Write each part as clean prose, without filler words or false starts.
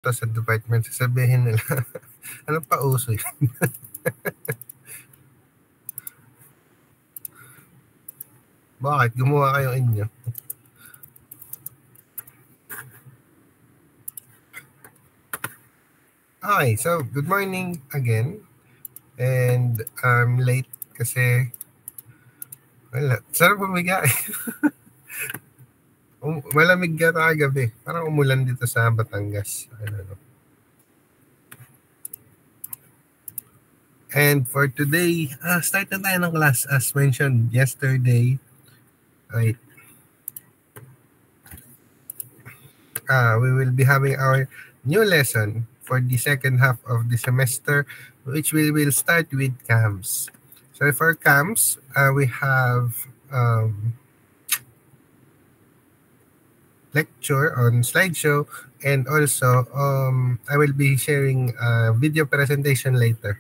to sa department, sasabihin nila, ano pa uso yun? Bakit? Gumawa kayo inyo. Okay, so good morning again. And I'm late kasi wala. Sarap bumiga. Malamig yata kagabi. Parang umulan dito sa Batangas. Ano. And for today, start na tayo ng class as mentioned yesterday. Right. We will be having our new lesson for the second half of the semester, which we will start with CAMS. So for CAMS, we have lecture on slideshow, and also I will be sharing a video presentation later.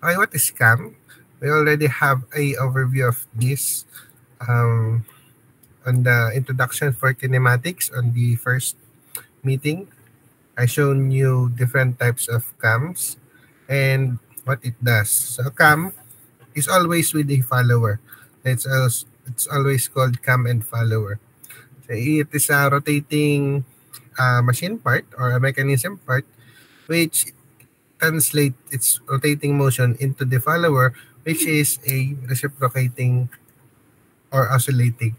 Okay, what is CAM? We already have a overview of this on the introduction for kinematics on the first meeting. I shown you different types of cams and what it does. So cam is always with a follower. It's always called cam and follower. So it is a rotating machine part or a mechanism part which translate its rotating motion into the follower, which is a reciprocating or oscillating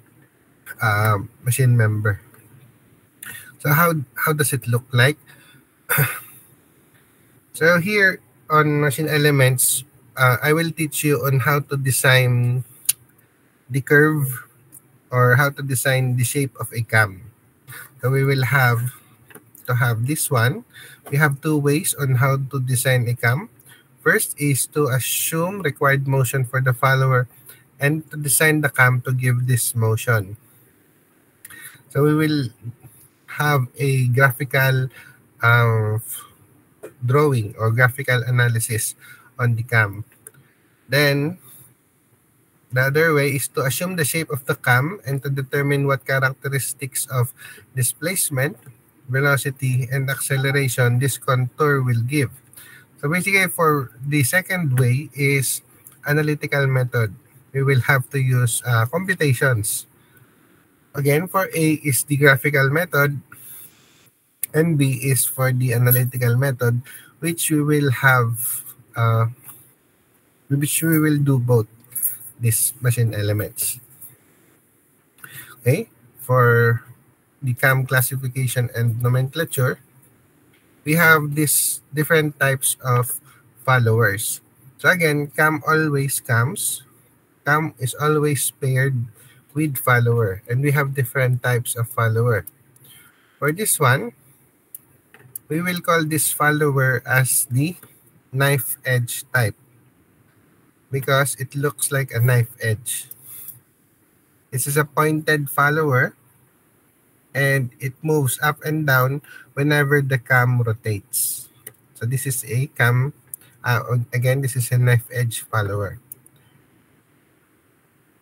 machine member. So how does it look like? So here on machine elements, I will teach you on how to design the curve or how to design the shape of a cam. So we will have to have this one. We have two ways on how to design a cam. First is to assume required motion for the follower and to design the cam to give this motion. So we will have a graphical drawing or graphical analysis on the cam. Then the other way is to assume the shape of the cam and to determine what characteristics of displacement, velocity, and acceleration this contour will give. So basically for the second way is analytical method. We will have to use computations. Again, for A is the graphical method and B is for the analytical method, which we will have, which we will do both these machine elements. Okay, for the CAM classification and nomenclature, we have these different types of followers. So again, CAM always comes. CAM is always paired with follower, and we have different types of follower. For this one, we will call this follower as the knife edge type because it looks like a knife edge. This is a pointed follower and it moves up and down whenever the cam rotates. So this is a cam. Again, this is a knife edge follower.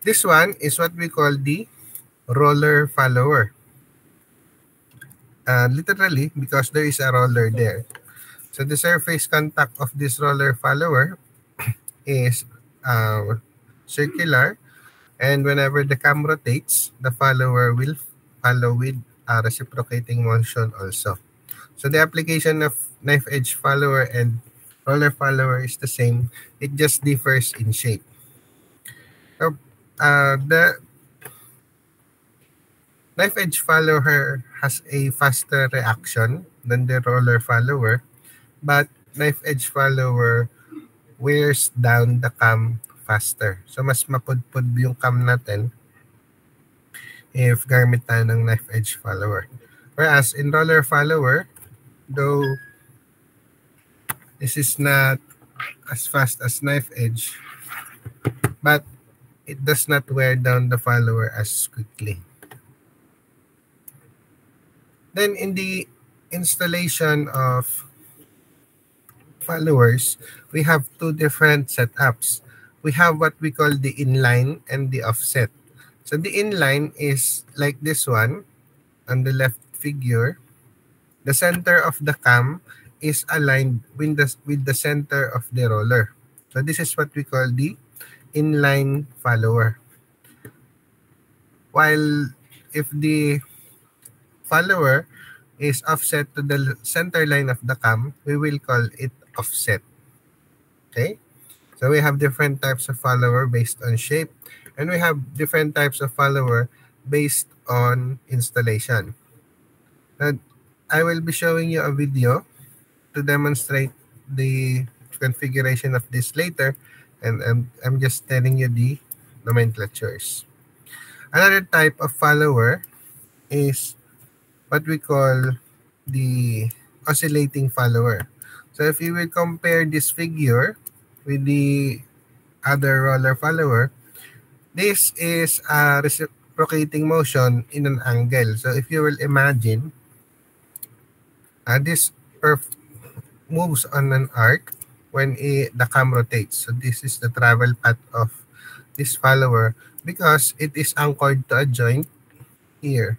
This one is what we call the roller follower. Literally, because there is a roller there. So the surface contact of this roller follower is circular, and whenever the cam rotates, the follower will follow with a reciprocating motion also. So the application of knife edge follower and roller follower is the same. It just differs in shape. So the knife edge follower has a faster reaction than the roller follower, but knife edge follower wears down the cam faster. So mas mapudpud yung cam natin if gamit tayo ng knife edge follower. Whereas in roller follower, though this is not as fast as knife edge, but it does not wear down the follower as quickly. Then in the installation of followers, we have two different setups. We have what we call the inline and the offset. So the inline is like this one on the left figure. The center of the cam is aligned with the center of the roller. So this is what we call the inline follower. While if the follower is offset to the center line of the cam, we will call it offset. Okay? So we have different types of follower based on shape, and we have different types of follower based on installation. And I will be showing you a video to demonstrate the configuration of this later, and I'm just telling you the nomenclatures. Another type of follower is what we call the oscillating follower. So if you will compare this figure with the other roller follower, this is a reciprocating motion in an angle. So if you will imagine, this moves on an arc when the cam rotates. So this is the travel path of this follower because it is anchored to a joint here.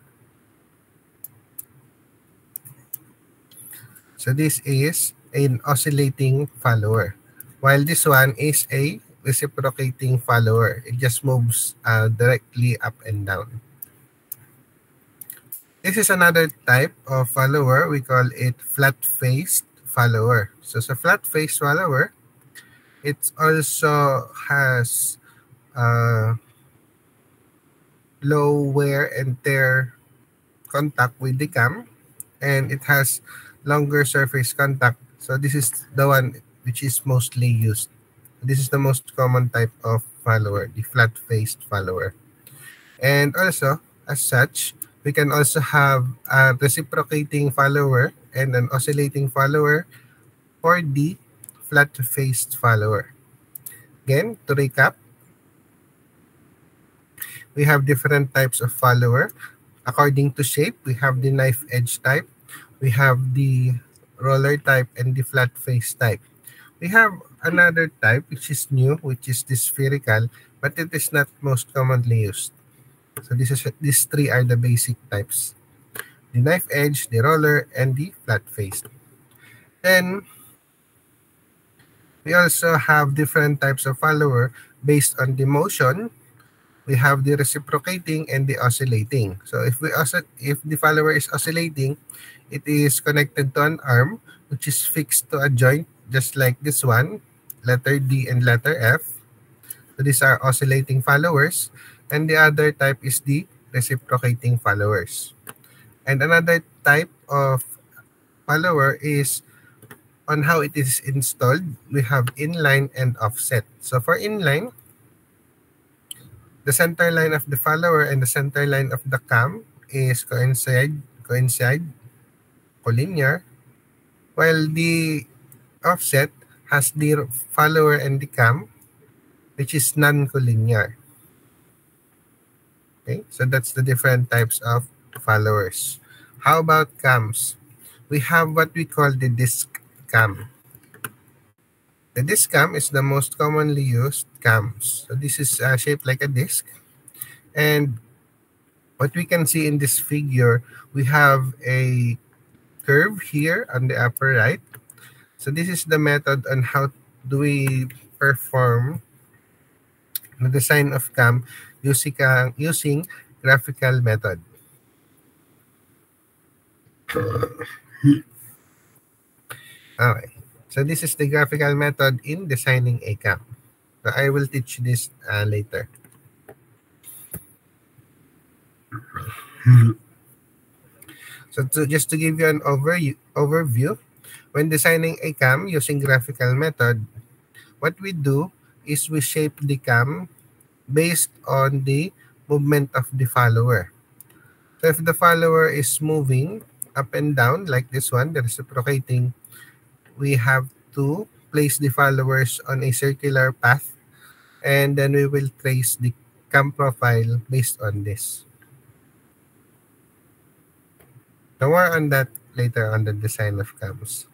So this is an oscillating follower, while this one is a reciprocating follower. It just moves directly up and down. This is another type of follower. We call it flat-faced follower. So sa flat-faced follower, it also has low wear and tear contact with the cam, and it has longer surface contact. So this is the one which is mostly used. This is the most common type of follower, the flat-faced follower. And also, as such, we can also have a reciprocating follower and an oscillating follower for the flat-faced follower. Again, to recap, we have different types of follower. According to shape, we have the knife edge type, we have the roller type, and the flat face type. We have another type which is new, which is the spherical, but it is not most commonly used. So these three are the basic types: the knife edge, the roller, and the flat face. Then we also have different types of follower based on the motion. We have the reciprocating and the oscillating. So if the follower is oscillating, it is connected to an arm which is fixed to a joint just like this one, letter D and letter F. So these are oscillating followers, and the other type is the reciprocating followers. And another type of follower is on how it is installed. We have inline and offset. So for inline, the center line of the follower and the center line of the cam is coincide, collinear, while the offset has the follower and the cam, which is non-collinear. Okay, so that's the different types of followers. How about cams? We have what we call the disc cam. The disc cam is the most commonly used cams. So this is shaped like a disc. And what we can see in this figure, we have a curve here on the upper right. So this is the method on how do we perform the design of cam using graphical method. Okay. So this is the graphical method in designing a cam. So I will teach this later. So just to give you an overview, when designing a cam using graphical method, what we do is we shape the cam based on the movement of the follower. So if the follower is moving up and down like this one, the reciprocating, we have to place the followers on a circular path, and then we will trace the cam profile based on this. So more on that later on the design of cams.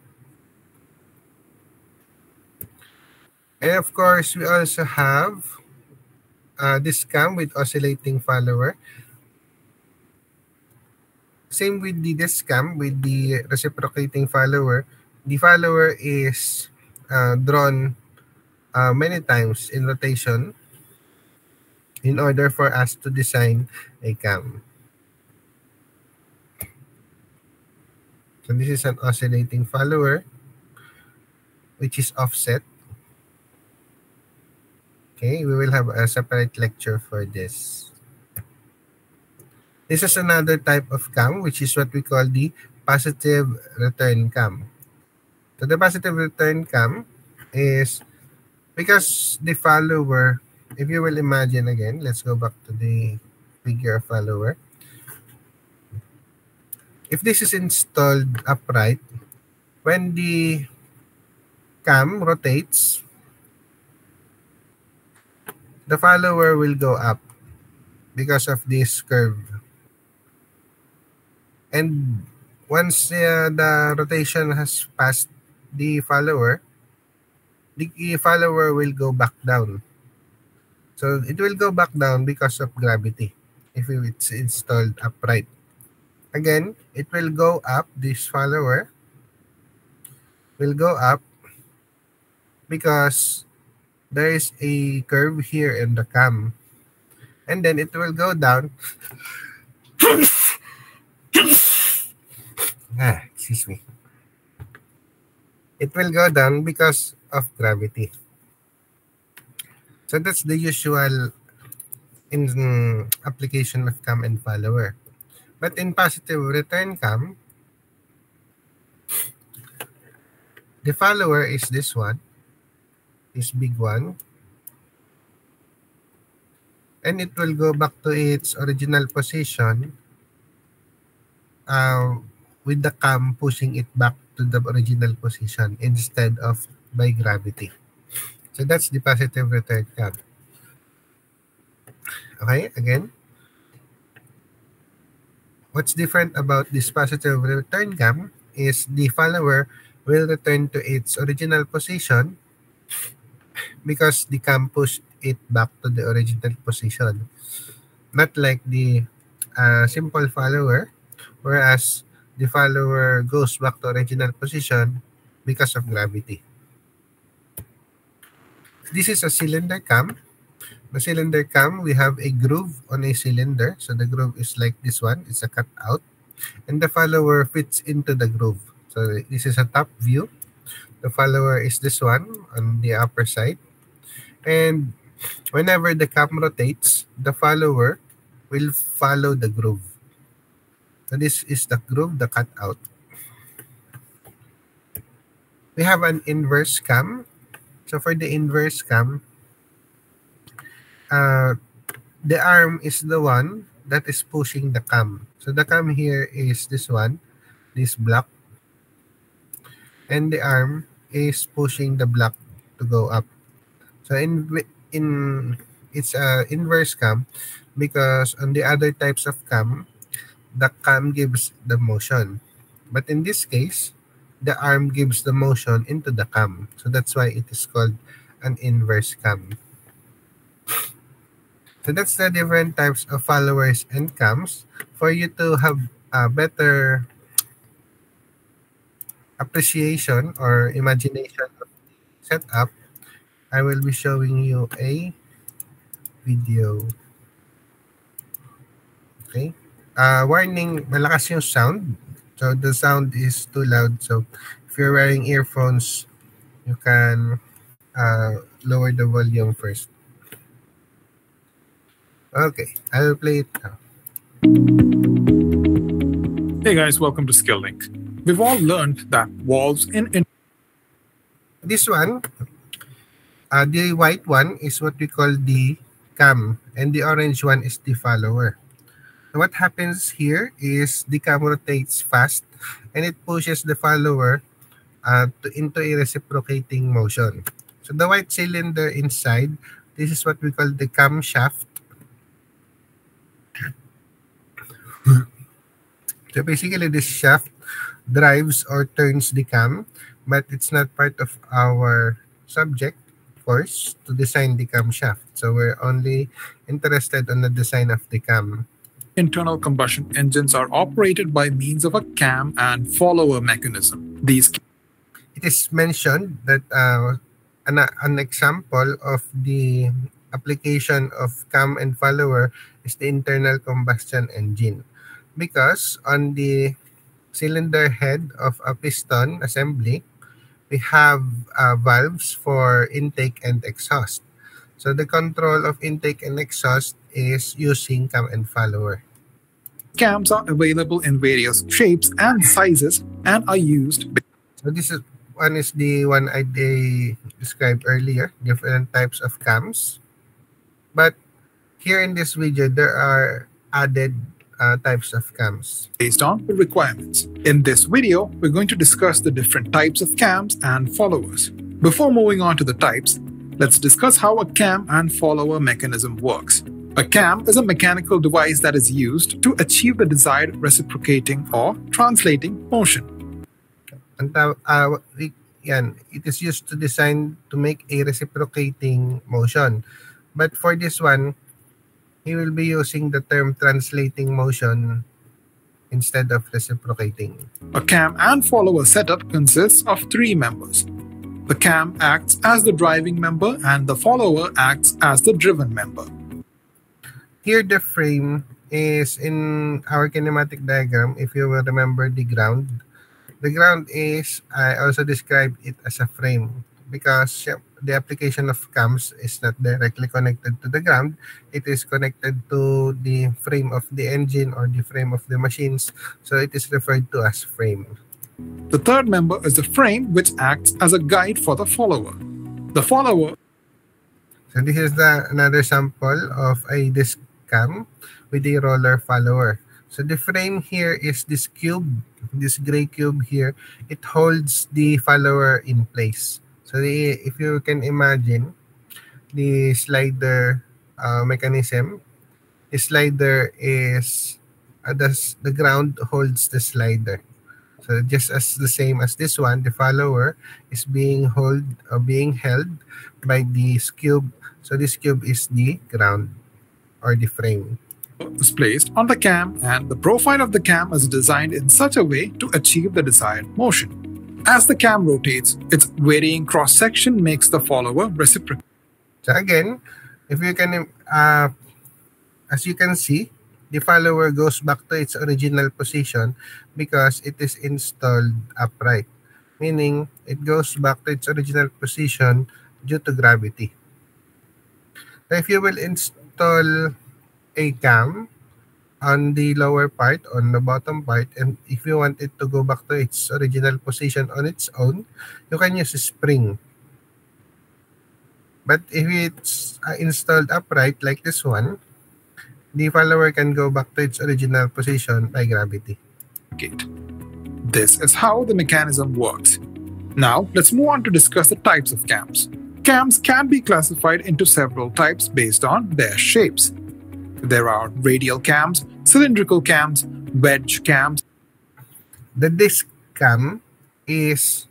And of course, we also have this cam with oscillating follower. Same with this cam, with the reciprocating follower. The follower is drawn many times in rotation in order for us to design a cam. So this is an oscillating follower which is offset. Okay, we will have a separate lecture for this. This is another type of cam, which is what we call the positive return cam. So the positive return cam is because the follower, if you will imagine again, let's go back to the figure follower. If this is installed upright, when the cam rotates, the follower will go up because of this curve. And once the rotation has passed the follower will go back down. So it will go back down because of gravity if it's installed upright. Again, it will go up, this follower will go up because there is a curve here in the cam. And then it will go down. Excuse me. It will go down because of gravity. So that's the usual in application of cam and follower. But in positive return cam, the follower is this one, this big one, and it will go back to its original position with the cam pushing it back to the original position instead of by gravity. So that's the positive return cam. Okay, again. What's different about this positive return cam is the follower will return to its original position because the cam pushed it back to the original position. Not like the simple follower, whereas the follower goes back to original position because of gravity. This is a cylinder cam. The cylinder cam, we have a groove on a cylinder. So the groove is like this one. It's a cutout. And the follower fits into the groove. So this is a top view. The follower is this one on the upper side. And whenever the cam rotates, the follower will follow the groove. So this is the groove, the cutout. We have an inverse cam. So for the inverse cam, the arm is the one that is pushing the cam. So the cam here is this one, this block. And the arm is pushing the block to go up. So in it's a inverse cam because on the other types of cam, the cam gives the motion. But in this case, the arm gives the motion into the cam. So that's why it is called an inverse cam. So that's the different types of followers and cams. For you to have a better appreciation or imagination of the setup, I will be showing you a video. Okay? Warning, malakas yung sound. So the sound is too loud. So if you're wearing earphones, you can lower the volume first. Okay, I will play it now. Hey guys, welcome to SkillLink. We've all learned that walls in This one, the white one is what we call the cam, and the orange one is the follower. So what happens here is the cam rotates fast, and it pushes the follower into a reciprocating motion. So the white cylinder inside, this is what we call the camshaft. So basically, this shaft drives or turns the cam, but it's not part of our subject course to design the camshaft. So we're only interested on the design of the cam. internal combustion engines are operated by means of a cam and follower mechanism. It is mentioned that an example of the application of cam and follower is the internal combustion engine, because on the cylinder head of a piston assembly, we have valves for intake and exhaust. So the control of intake and exhaust is using cam and follower. Cams are available in various shapes and sizes and are used. So this is the one I described earlier, different types of cams. But here in this video, there are added types of cams based on the requirements. In this video, we're going to discuss the different types of cams and followers. Before moving on to the types, let's discuss how a cam and follower mechanism works. A cam is a mechanical device that is used to achieve the desired reciprocating or translating motion. It is used to design to make a reciprocating motion. But for this one, he will be using the term translating motion instead of reciprocating. A cam and follower setup consists of three members. The cam acts as the driving member and the follower acts as the driven member. Here the frame is in our kinematic diagram. If you will remember the ground is, I also described it as a frame, because the application of cams is not directly connected to the ground. It is connected to the frame of the engine or the frame of the machines. So it is referred to as frame. The third member is the frame, which acts as a guide for the follower. The follower. So this is another sample of a disc cam with a roller follower. So the frame here is this cube, this gray cube here. It holds the follower in place. So if you can imagine the slider mechanism, the slider is the ground holds the slider. So just as the same as this one, the follower is being held by this cube. So this cube is the ground or the frame. Is placed on the cam, and the profile of the cam is designed in such a way to achieve the desired motion. As the cam rotates, its varying cross-section makes the follower reciprocate. So again, if you can, as you can see, the follower goes back to its original position because it is installed upright, meaning it goes back to its original position due to gravity. So if you will install a cam on the lower part, on the bottom part, and if you want it to go back to its original position on its own, you can use a spring. But if it's installed upright like this one, the follower can go back to its original position by gravity. This is how the mechanism works. Now, let's move on to discuss the types of cams. Cams can be classified into several types based on their shapes. There are radial cams, cylindrical cams, wedge cams. The disc cam is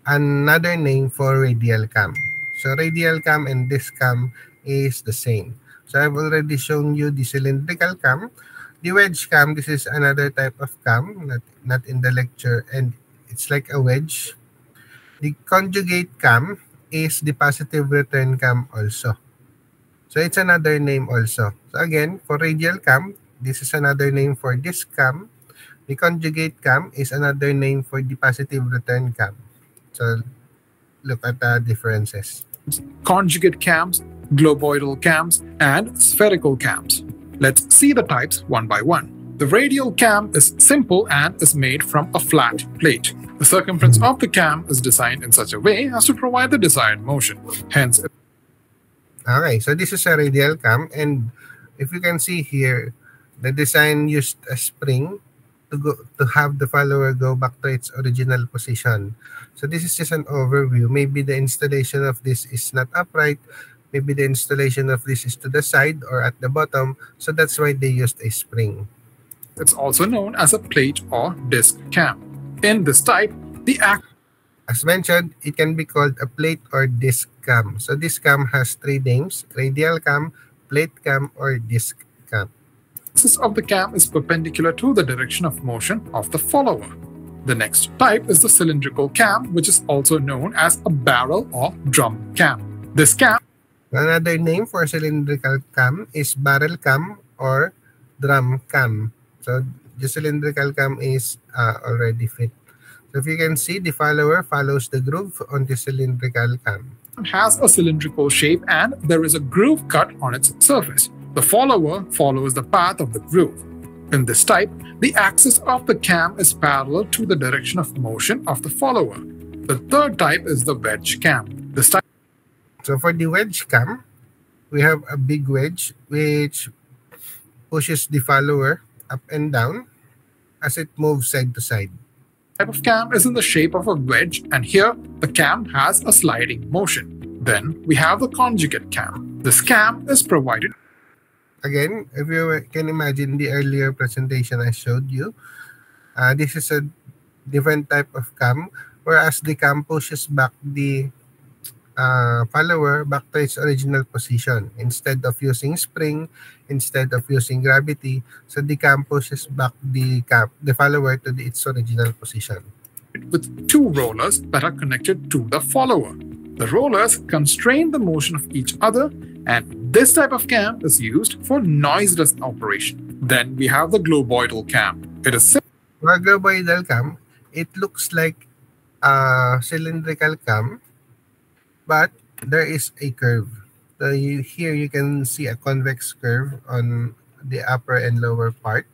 another name for radial cam. So radial cam and disc cam is the same. So I've already shown you the cylindrical cam. The wedge cam, this is another type of cam, not in the lecture, and it's like a wedge. The conjugate cam is the positive return cam also. So it's another name also. So again, for radial cam, this is another name for disc cam. The conjugate cam is another name for the positive return cam. So look at the differences. Conjugate cams, globoidal cams, and spherical cams. Let's see the types one by one. The radial cam is simple and is made from a flat plate. The circumference of the cam is designed in such a way as to provide the desired motion. Hence, okay, so this is a radial cam, and if you can see here, the design used a spring to have the follower go back to its original position. So this is just an overview. Maybe the installation of this is not upright. Maybe the installation of this is to the side or at the bottom. So that's why they used a spring. It's also known as a plate or disc cam. In this type, as mentioned, it can be called a plate or disc cam. So this cam has three names: radial cam, plate cam, or disc cam. axis of the cam is perpendicular to the direction of motion of the follower. The next type is the cylindrical cam, which is also known as a barrel or drum cam. This cam, another name for cylindrical cam, is barrel cam or drum cam. So the cylindrical cam is already fit. So if you can see, the follower follows the groove on the cylindrical cam. has a cylindrical shape and there is a groove cut on its surface. The follower follows the path of the groove. In this type, the axis of the cam is parallel to the direction of motion of the follower. The third type is the wedge cam. This type So for the wedge cam, we have a big wedge which pushes the follower up and down as it moves side to side. of cam is in the shape of a wedge, and here the cam has a sliding motion. Then we have the conjugate cam. This cam is provided. Again, if you can imagine the earlier presentation I showed you, this is a different type of cam, whereas the cam pushes back the follower back to its original position. Instead of using spring, instead of using gravity, so the cam pushes back the follower to its original position. With two rollers that are connected to the follower. The rollers constrain the motion of each other, and this type of cam is used for noiseless operation. Then we have the globoidal cam. It is For globoidal cam, it looks like a cylindrical cam, but there is a curve. So here you can see a convex curve on the upper and lower part,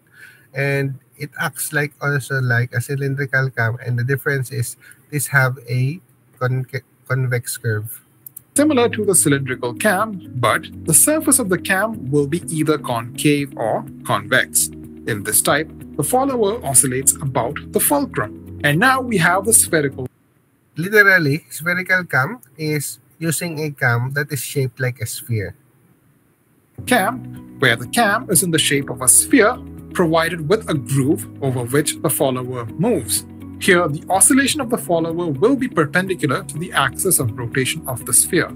and it acts like also like a cylindrical cam, and the difference is this have a convex curve. similar to the cylindrical cam, but the surface of the cam will be either concave or convex. In this type, the follower oscillates about the fulcrum. And now we have the spherical. Literally, spherical cam is using a cam that is shaped like a sphere. Cam, where the cam is in the shape of a sphere provided with a groove over which the follower moves. Here, the oscillation of the follower will be perpendicular to the axis of rotation of the sphere.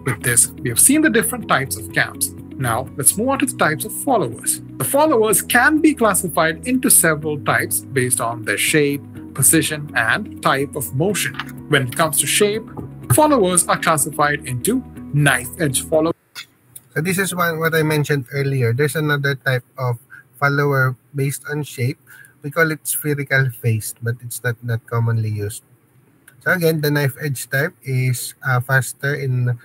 With this, we have seen the different types of cams. Now, let's move on to the types of followers. The followers can be classified into several types based on their shape, position, and type of motion. When it comes to shape, followers are classified into knife-edge followers. So this is what I mentioned earlier. There's another type of follower based on shape. We call it spherical faced, but it's not that commonly used. So again, the knife edge type is faster in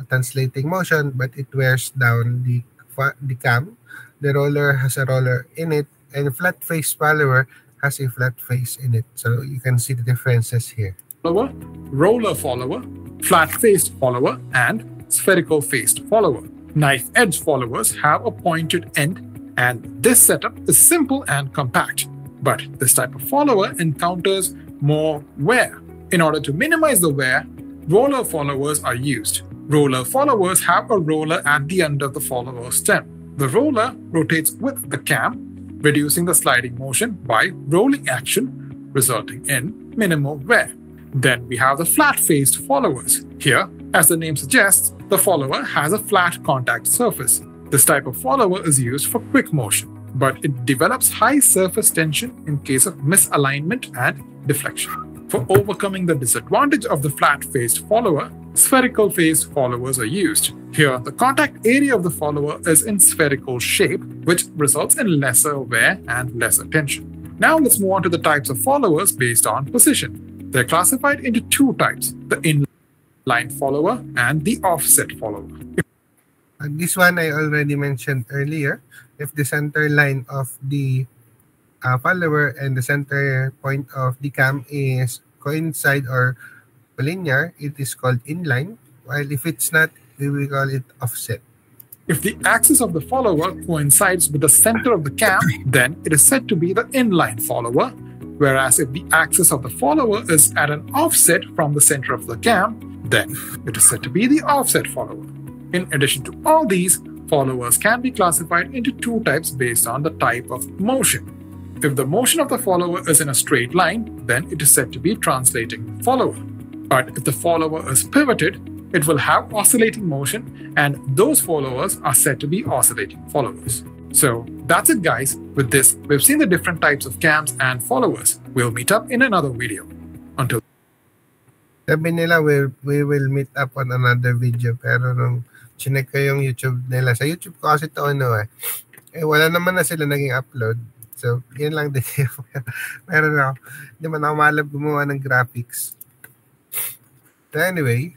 translating motion, but it wears down the cam. The roller has a roller in it, and flat face follower has a flat face in it. So you can see the differences here. Follower, roller follower, flat-faced follower, and spherical-faced follower. Knife-edge followers have a pointed end, and this setup is simple and compact. But this type of follower encounters more wear. In order to minimize the wear, roller followers are used. Roller followers have a roller at the end of the follower stem. The roller rotates with the cam, reducing the sliding motion by rolling action, resulting in minimal wear. Then we have the flat-faced followers. Here, as the name suggests, the follower has a flat contact surface. This type of follower is used for quick motion, but it develops high surface tension in case of misalignment and deflection. For overcoming the disadvantage of the flat-faced follower, spherical-faced followers are used. Here, the contact area of the follower is in spherical shape, which results in lesser wear and lesser tension. Now let's move on to the types of followers based on position. They're classified into two types, the inline follower and the offset follower. This one I already mentioned earlier. If the center line of the follower and the center point of the cam is coincide or linear, it is called inline. While if it's not, we will call it offset. If the axis of the follower coincides with the center of the cam, then it is said to be the inline follower. Whereas if the axis of the follower is at an offset from the center of the cam, then it is said to be the offset follower. In addition to all these, followers can be classified into two types based on the type of motion. If the motion of the follower is in a straight line, then it is said to be translating follower. But if the follower is pivoted, it will have oscillating motion, and those followers are said to be oscillating followers. So that's it, guys. With this, we've seen the different types of cams and followers. We'll meet up in another video. Until Sabi nila we will meet up on another video, pero nung chinek ko yung YouTube nila, sa YouTube ko kasi to wala naman na sila naging upload. So, yun lang din. Meron ako. Hindi man ako malab gumawa ng graphics. So anyway,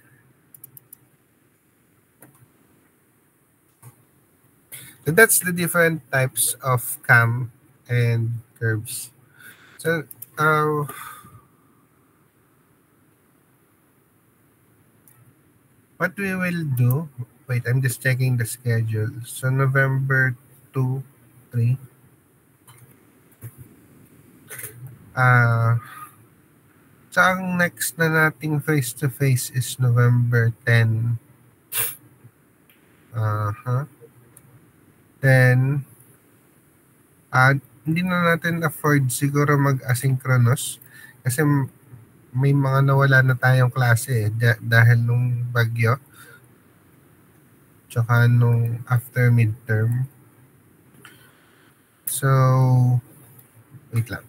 so that's the different types of cam and curves. So, what we will do, wait, I'm just checking the schedule. So, November 2, 3. So, ang next na nating face-to-face is November 10. Then, hindi na natin afford siguro mag-asynchronous kasi may mga nawala na tayong klase dahil nung bagyo tsaka nung after midterm. So, wait lang.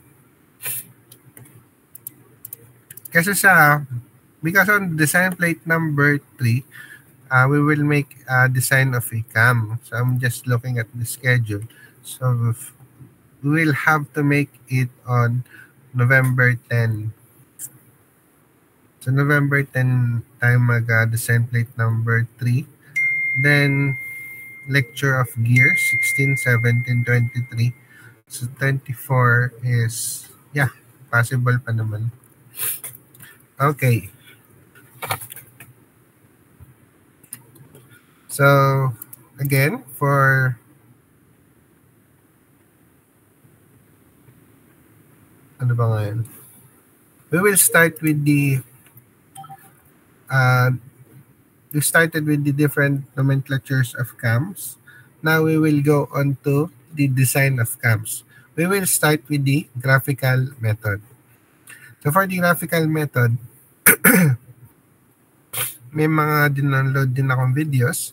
Kasi because on design plate number 3, we will make a design of a cam. So I'm just looking at the schedule. So we will have to make it on November 10. So November 10 tayo mag-design plate number 3. Then lecture of gear 16, 17, 23. So 24 is, yeah, possible pa naman. Okay. So, again, for ano ba ngayon? We will start with the we started with the different nomenclatures of cams. Now we will go on to the design of cams. We will start with the graphical method. So for the graphical method, may mga dinonload din akong videos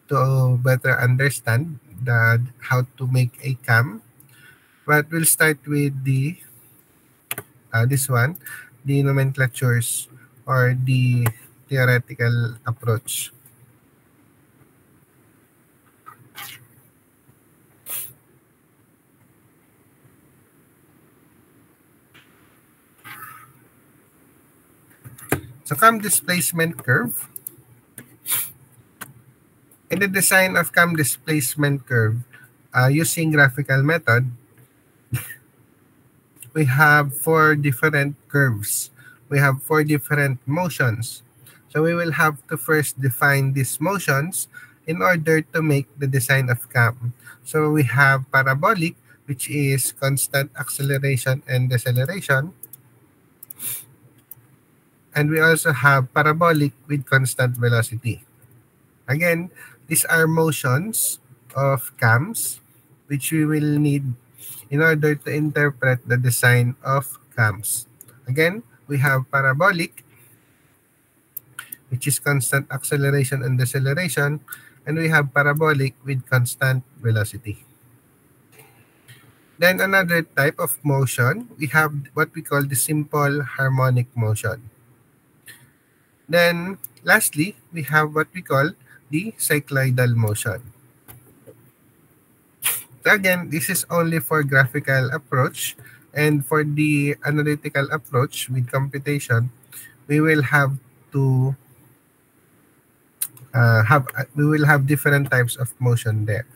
to better understand how to make a cam. But we'll start with the this one, the nomenclatures or the theoretical approach. So cam displacement curve. In the design of cam displacement curve, using graphical method, we have 4 different curves. We have 4 different motions. So we will have to first define these motions in order to make the design of cam. So we have parabolic, which is constant acceleration and deceleration. And we also have parabolic with constant velocity. Again, these are motions of cams which we will need in order to interpret the design of cams. Again, we have parabolic, which is constant acceleration and deceleration, and we have parabolic with constant velocity. Then another type of motion, we have what we call the simple harmonic motion. Then lastly, we have what we call the cycloidal motion. So again, this is only for graphical approach, and for the analytical approach with computation, we will have to we will have different types of motion there.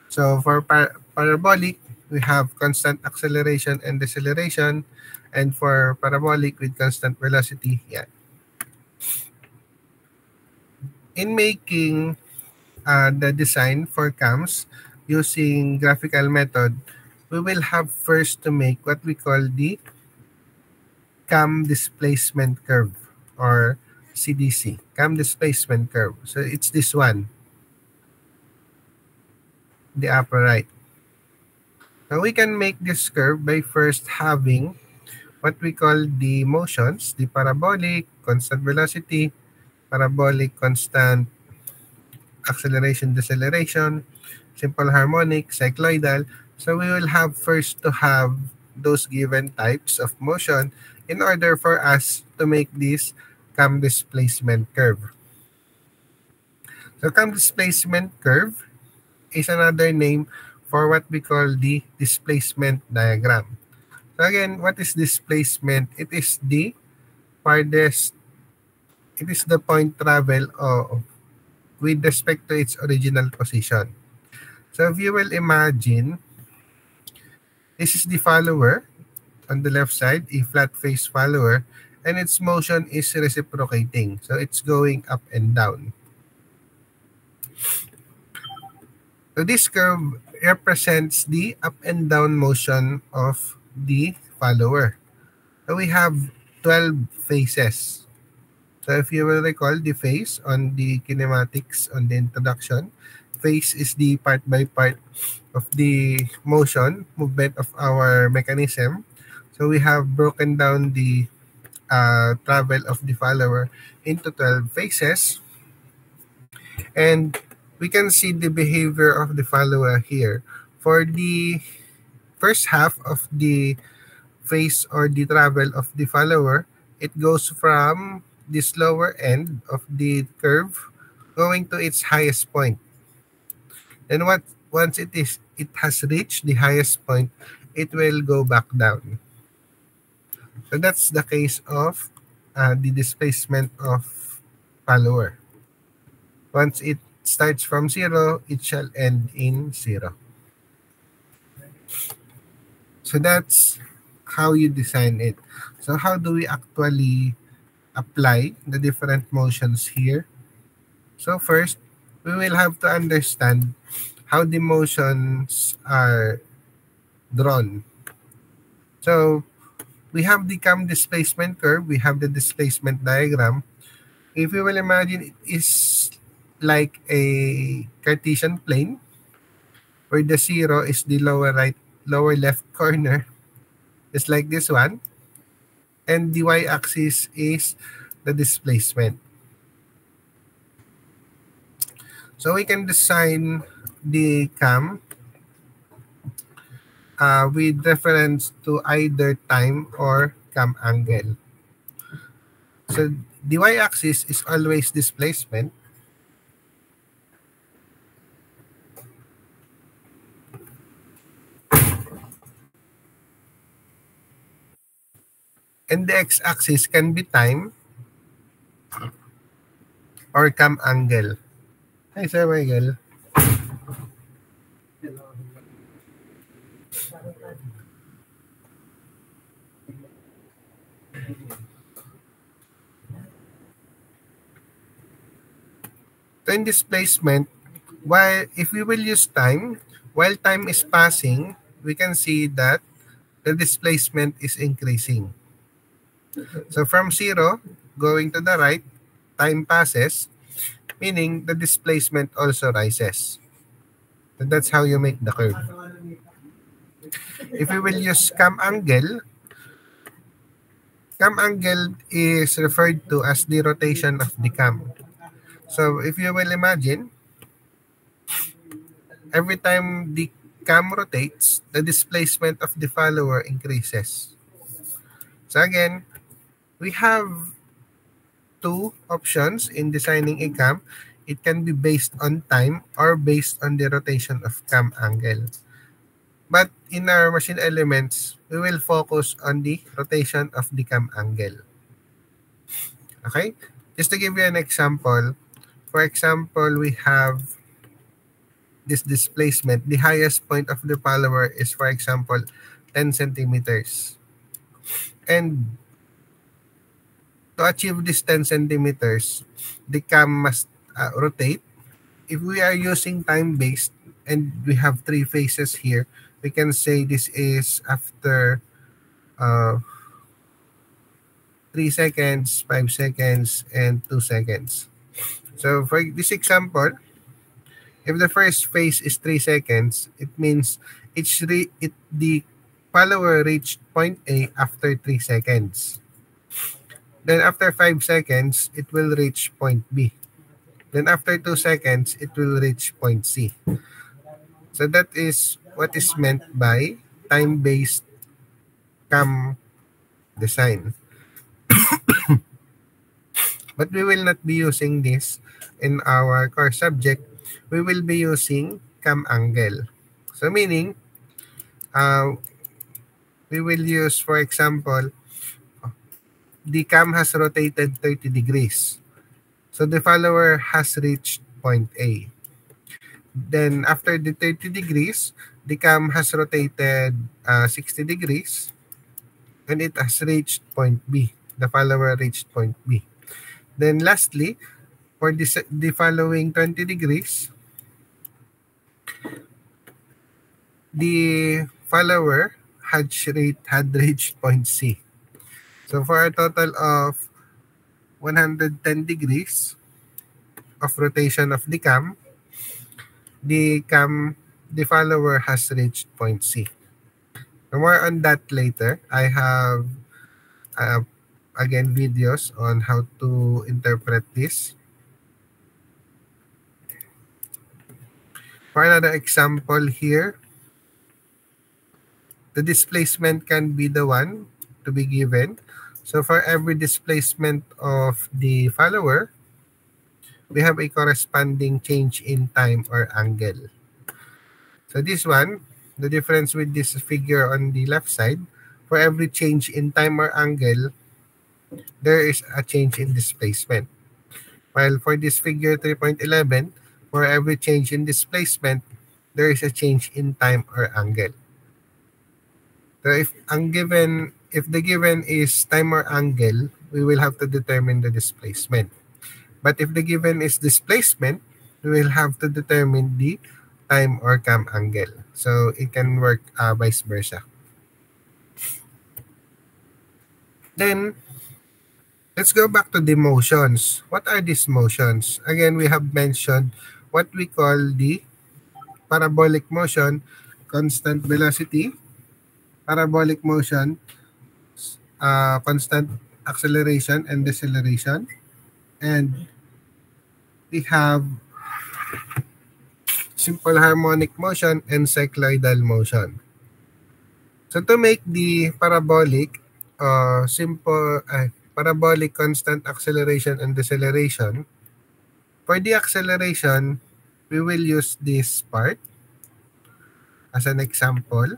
So for parabolic, we have constant acceleration and deceleration, and for parabolic with constant velocity, yeah. In making the design for cams using graphical method, we will have first to make what we call the cam displacement curve, or CDC, cam displacement curve. So it's this one, the upper right. Now we can make this curve by first having what we call the motions, the parabolic, constant velocity, parabolic, constant acceleration, deceleration, simple harmonic, cycloidal. So we will have first to have those given types of motion in order for us to make this cam displacement curve. So cam displacement curve is another name for what we call the displacement diagram. So again, what is displacement? Farthest, it is the point travel of with respect to its original position. So if you will imagine, this is the follower on the left side, a flat face follower, and its motion is reciprocating. So it's going up and down. So this curve represents the up and down motion of the follower. So we have 12 phases. So if you will recall the phase on the kinematics on the introduction, phase is the part by part of the movement of our mechanism. So we have broken down the travel of the follower into 12 phases. And we can see the behavior of the follower here. For the first half of the phase or the travel of the follower, it goes from this lower end of the curve going to its highest point. And once it has reached the highest point, it will go back down. So that's the case of the displacement of follower. Once it starts from 0, it shall end in 0. So that's how you design it. So how do we actually apply the different motions here? So first, we will have to understand how the motions are drawn. So we have the cam displacement curve, we have the displacement diagram. If you will imagine, it is like a Cartesian plane where the 0 is the lower left corner, just like this one, and the y-axis is the displacement. So we can design the cam with reference to either time or cam angle. So the y-axis is always displacement, and the x-axis can be time or cam angle. Hi, Sir Michael. So in displacement, if we will use time, while time is passing, we can see that the displacement is increasing. So from 0 going to the right, time passes, meaning the displacement also rises. So that's how you make the curve. If we will use cam angle is referred to as the rotation of the cam. So if you will imagine, every time the cam rotates, the displacement of the follower increases. So again, we have two options in designing a cam. It can be based on time or based on the rotation of cam angle. But in our machine elements, we will focus on the rotation of the cam angle. Okay? Just to give you an example, for example, we have this displacement. The highest point of the follower is, for example, 10 centimeters. And to achieve this 10 centimeters, the cam must rotate. If we are using time-based and we have three phases here, we can say this is after 3 seconds, 5 seconds, and 2 seconds. So for this example, if the first phase is 3 seconds, it means the follower reached point A after 3 seconds. Then after 5 seconds, it will reach point B. Then after 2 seconds, it will reach point C. So that is what is meant by time-based cam design. But we will not be using this in our core subject. We will be using cam angle. So meaning, uh, we will use, for example, the cam has rotated 30 degrees. So the follower has reached point A. Then after the 30 degrees, the cam has rotated 60 degrees and it has reached point B. The follower reached point B. Then lastly, for the following 20 degrees, the follower had reached point C. So for a total of 110 degrees of rotation of the cam, the follower has reached point C. More on that later. I have uh, again videos on how to interpret this. For another example here, the displacement can be the one to be given. So for every displacement of the follower, we have a corresponding change in time or angle. So this one, the difference with this figure on the left side, for every change in time or angle, there is a change in displacement. While for this figure 3.11, for every change in displacement, there is a change in time or angle. So if the given is time or angle, we will have to determine the displacement. But if the given is displacement, we will have to determine the time or cam angle. So it can work vice versa. Then let's go back to the motions. What are these motions? Again, we have mentioned what we call the parabolic motion, constant velocity, parabolic motion, constant acceleration and deceleration, and we have simple harmonic motion and cycloidal motion. So to make the parabolic constant acceleration and deceleration, for the acceleration, we will use this part as an example.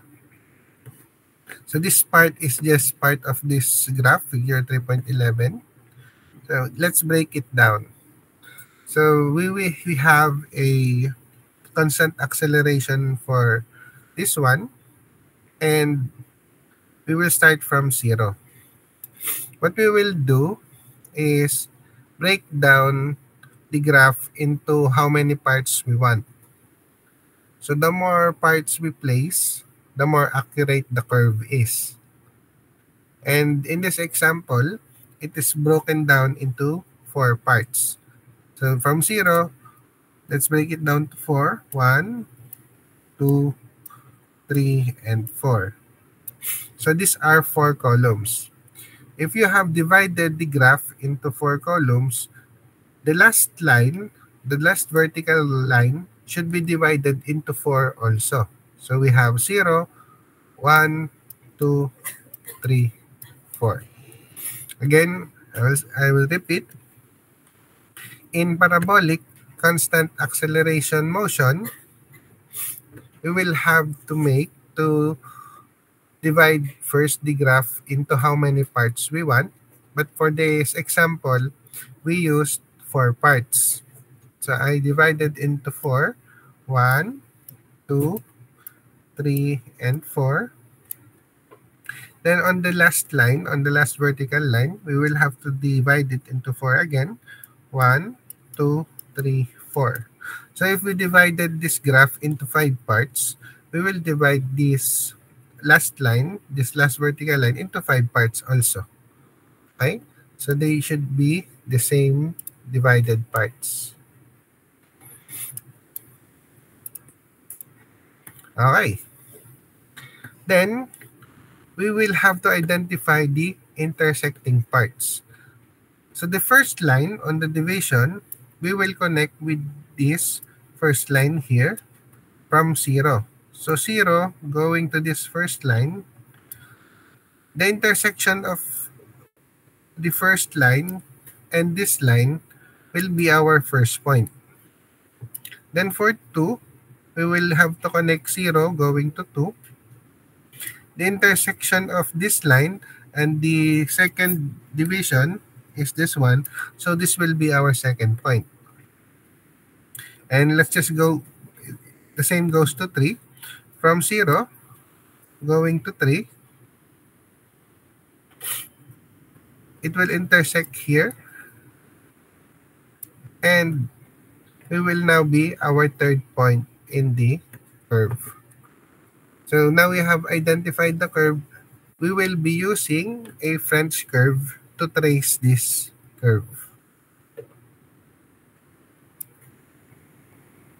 So this part is just part of this graph, figure 3.11. So let's break it down. So we have a constant acceleration for this one, and we will start from 0. What we will do is break down the graph into how many parts we want. So the more parts we place, the more accurate the curve is. And in this example, it is broken down into 4 parts. So from 0, let's break it down to 4. 1, 2, 3, and 4. So these are 4 columns. If you have divided the graph into 4 columns, the last vertical line should be divided into 4 also. So we have 0, 1, 2, 3, 4. Again, I will repeat. In parabolic constant acceleration motion, we will have to divide first the graph into how many parts we want. But for this example, we used 4 parts. So I divided into 4. 1, 2, 3, and 4. Then on the last line, on the last vertical line, we will have to divide it into 4 again. 1, 2, 3, 4. So if we divided this graph into 5 parts, we will divide this last vertical line into 5 parts also. Okay? So they should be the same divided parts. Okay. Then, we will have to identify the intersecting parts. So the first line on the division, we will connect with this first line here. from 0. So 0 going to this first line, the intersection of the first line and this line will be our first point. Then for 2, we will have to connect 0 going to 2. The intersection of this line and the second division is this one. So this will be our second point. And let's just go, the same goes to 3. From 0 going to 3, it will intersect here. And we will now be our third point in the curve. So now we have identified the curve. We will be using a French curve to trace this curve.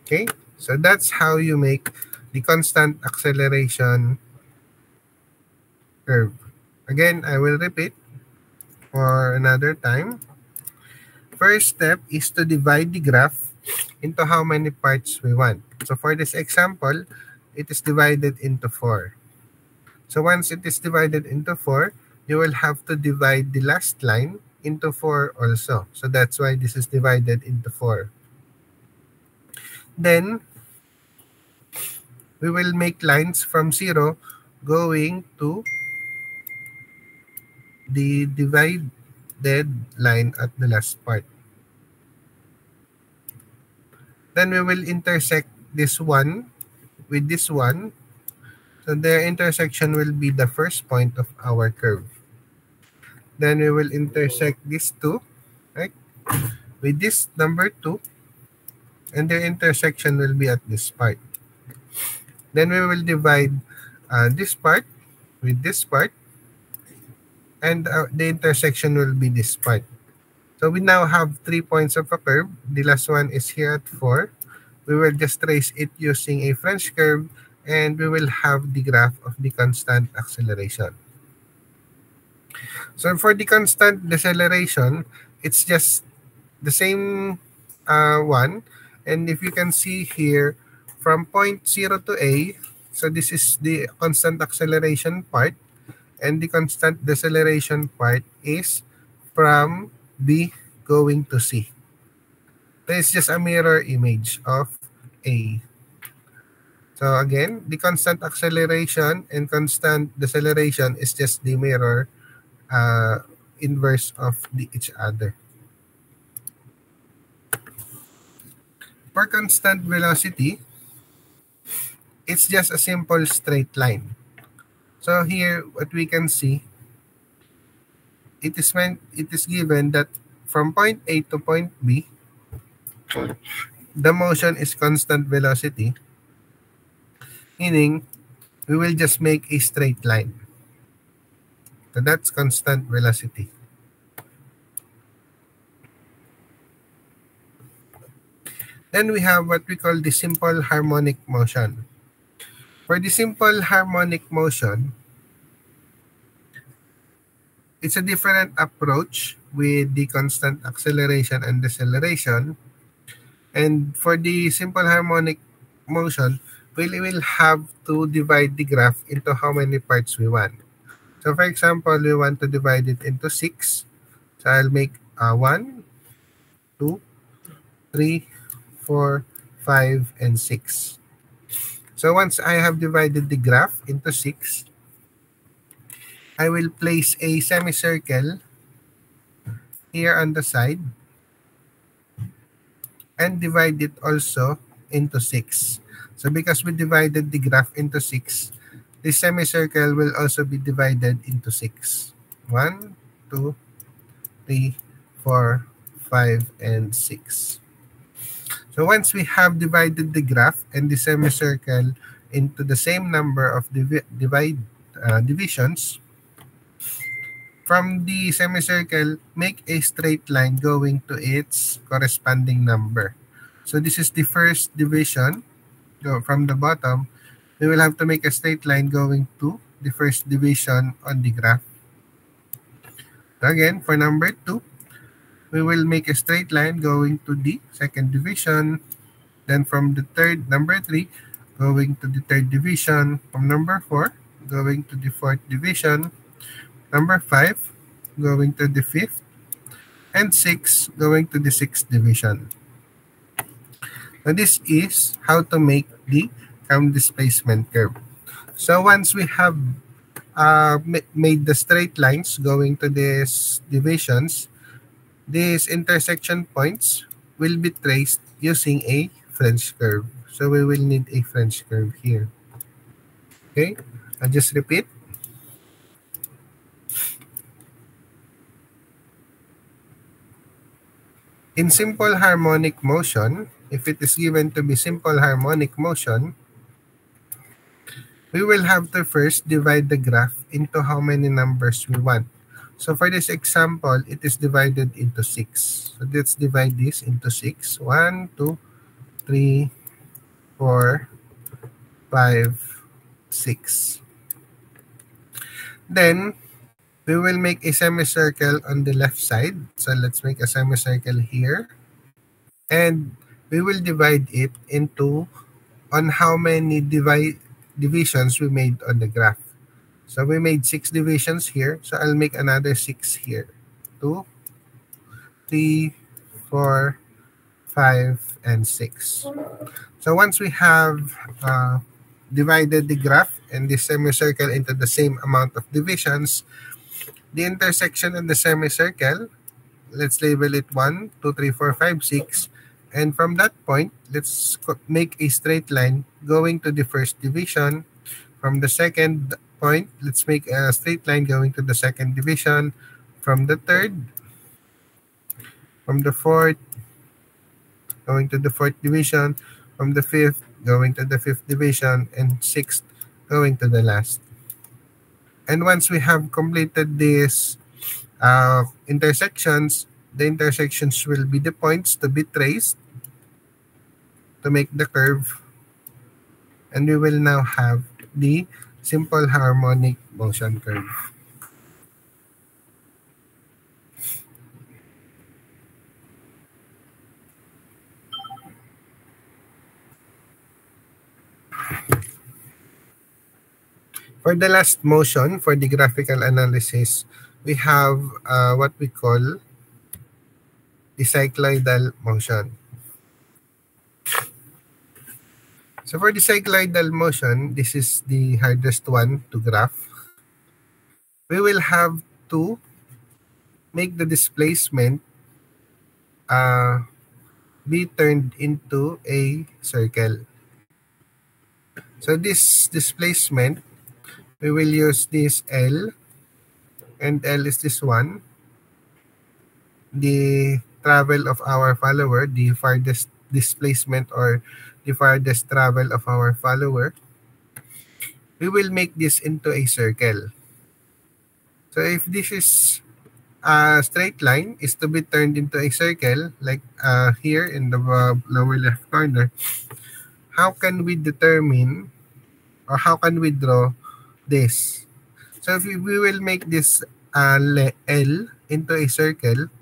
Okay, so that's how you make the constant acceleration curve. Again, I will repeat for another time. First step is to divide the graph into how many parts we want. So for this example, it is divided into 4. So once it is divided into 4, you will have to divide the last line into 4 also. So that's why this is divided into 4. Then, we will make lines from 0 going to the divided line at the last part. Then we will intersect this one with this one. So their intersection will be the first point of our curve. Then we will intersect these two, right, with this number 2, and their intersection will be at this part. Then we will divide this part with this part, and the intersection will be this part. So we now have 3 points of a curve. The last one is here at 4. We will just trace it using a French curve, and we will have the graph of the constant acceleration. So for the constant deceleration, it's just the same one. And if you can see here, from point 0 to A, so this is the constant acceleration part, and the constant deceleration part is from B going to C. This is just a mirror image of A. So again, the constant acceleration and constant deceleration is just the mirror inverse of each other. For constant velocity, it's just a simple straight line. So here, what we can see, it is given that from point A to point B, the motion is constant velocity, meaning we will just make a straight line. So that's constant velocity. Then we have what we call the simple harmonic motion. For the simple harmonic motion, it's a different approach with the constant acceleration and deceleration. And for the simple harmonic motion, we will have to divide the graph into how many parts we want. So for example, we want to divide it into 6. So I'll make 1, 2, 3, 4, 5, and 6. So once I have divided the graph into 6, I will place a semicircle here on the side and divide it also into 6. So because we divided the graph into 6, the semicircle will also be divided into 6. 1, 2, 3, 4, 5, and 6. So once we have divided the graph and the semicircle into the same number of divisions, from the semicircle, make a straight line going to its corresponding number. So this is the first division. So from the bottom, we will have to make a straight line going to the first division on the graph. So again, for number 2, we will make a straight line going to the second division. Then from the number 3, going to the third division from number 4, going to the fourth division, number 5, going to the fifth, and 6, going to the sixth division. Now this is how to make the cam displacement curve. So once we have made the straight lines going to these divisions, these intersection points will be traced using a French curve. So we will need a French curve here. Okay, I'll just repeat. In simple harmonic motion, if it is given to be simple harmonic motion, we will have to first divide the graph into how many numbers we want. So for this example, it is divided into 6. So let's divide this into 6. 1, 2, 3, 4, 5, 6. Then, we will make a semicircle on the left side. So let's make a semicircle here. And we will divide it into on how many divisions we made on the graph. So we made 6 divisions here. So I'll make another 6 here. 2, 3, 4, 5, and 6. So once we have divided the graph and the semicircle into the same amount of divisions, the intersection of the semicircle, let's label it 1, 2, 3, 4, 5, 6. And from that point, let's make a straight line going to the first division. From the second point, let's make a straight line going to the second division. From the third, from the fourth, going to the fourth division. From the fifth, going to the fifth division. And sixth, going to the last. And once we have completed these intersections, the intersections will be the points to be traced to make the curve. And we will now have the simple harmonic motion curve. For the last motion, for the graphical analysis, we have what we call the cycloidal motion. So for the cycloidal motion, this is the hardest one to graph. We will have to make the displacement be turned into a circle. So this displacement, we will use this L, and L is this one. The travel of our follower, the farthest displacement or the farthest travel of our follower. We will make this into a circle. So if this is a straight line is to be turned into a circle, like here in the lower left corner, how can we determine or how can we draw this? So if we will make this L into a circle,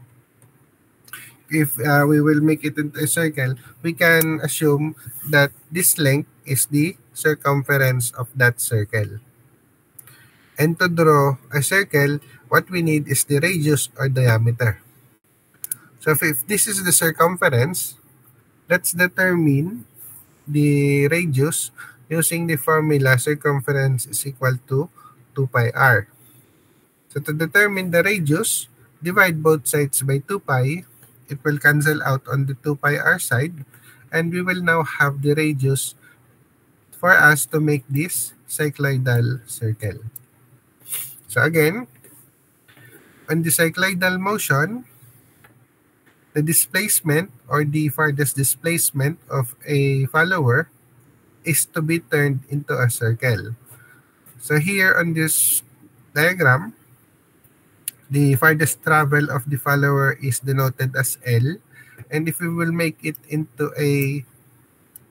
if we will make it into a circle, we can assume that this length is the circumference of that circle. And to draw a circle, what we need is the radius or diameter. So if this is the circumference, let's determine the radius using the formula circumference is equal to 2 pi r. So to determine the radius, divide both sides by 2 pi. It will cancel out on the 2 pi r side, and we will now have the radius for us to make this cycloidal circle. So again, on the cycloidal motion, the displacement or the farthest displacement of a follower is to be turned into a circle. So here on this diagram, the farthest travel of the follower is denoted as L. And if we will make it into a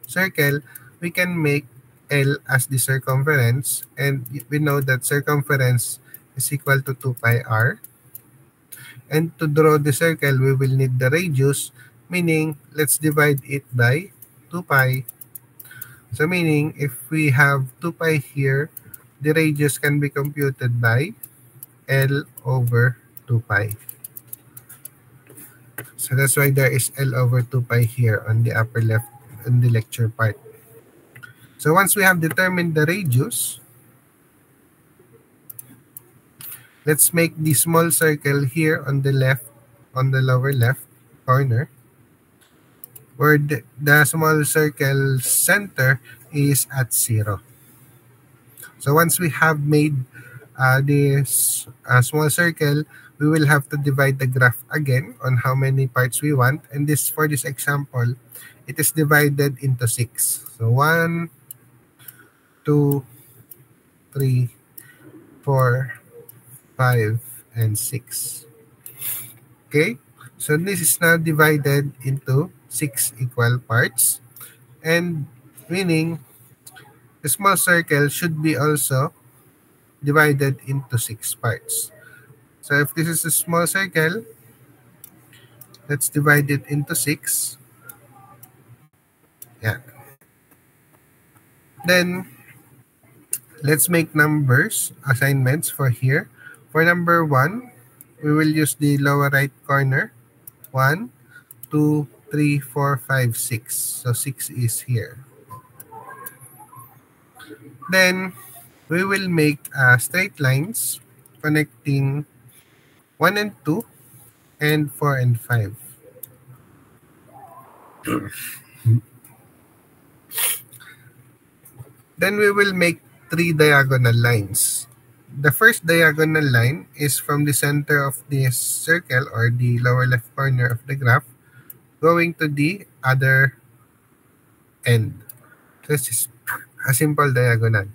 circle, we can make L as the circumference. And we know that circumference is equal to 2 pi r. And to draw the circle, we will need the radius, meaning let's divide it by 2 pi. So meaning, if we have 2 pi here, the radius can be computed by L over 2 pi. So that's why there is L over 2 pi here on the upper left in the lecture part. So once we have determined the radius, let's make the small circle here on the left, on the lower left corner, where the small circle center is at 0. So once we have made this small circle, we will have to divide the graph again on how many parts we want. And this, for this example, it is divided into 6. So 1, 2, 3, 4, 5, and 6. Okay, so this is now divided into 6 equal parts, and meaning the small circle should be also divided into 6 parts. So if this is a small circle, let's divide it into 6. Yeah. Then let's make numbers assignments for here. For number 1, we will use the lower right corner. 1, 2, 3, 4, 5, 6. So 6 is here. Then we will make straight lines connecting 1 and 2 and 4 and 5. Then we will make 3 diagonal lines. The first diagonal line is from the center of this circle or the lower left corner of the graph going to the other end. So this is a simple diagonal.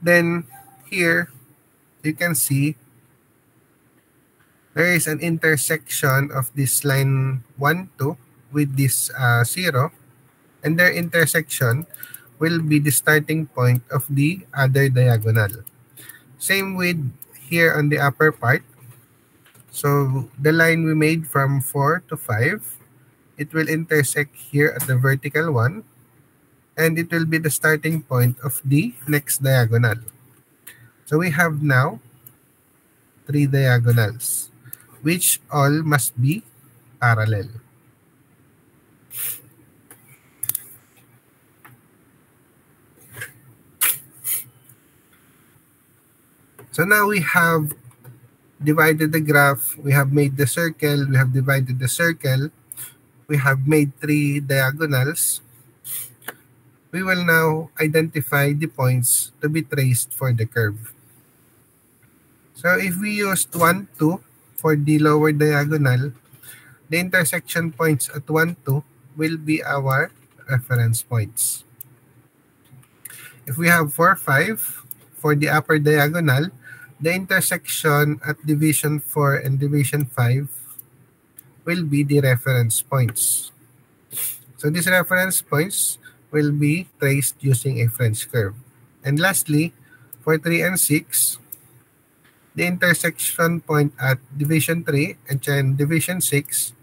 Then here you can see there is an intersection of this line 1, 2 with this 0, and their intersection will be the starting point of the other diagonal. Same with here on the upper part. So the line we made from 4 to 5, it will intersect here at the vertical one, and it will be the starting point of the next diagonal. So we have now 3 diagonals, which all must be parallel. So now we have divided the graph, we have made the circle, we have divided the circle, we have made 3 diagonals. We will now identify the points to be traced for the curve. So if we used 1, 2 for the lower diagonal, the intersection points at 1, 2 will be our reference points. If we have 4, 5 for the upper diagonal, the intersection at division 4 and division 5 will be the reference points. So these reference points will be traced using a French curve. And lastly, for 3 and 6, the intersection point at division 3 and division 6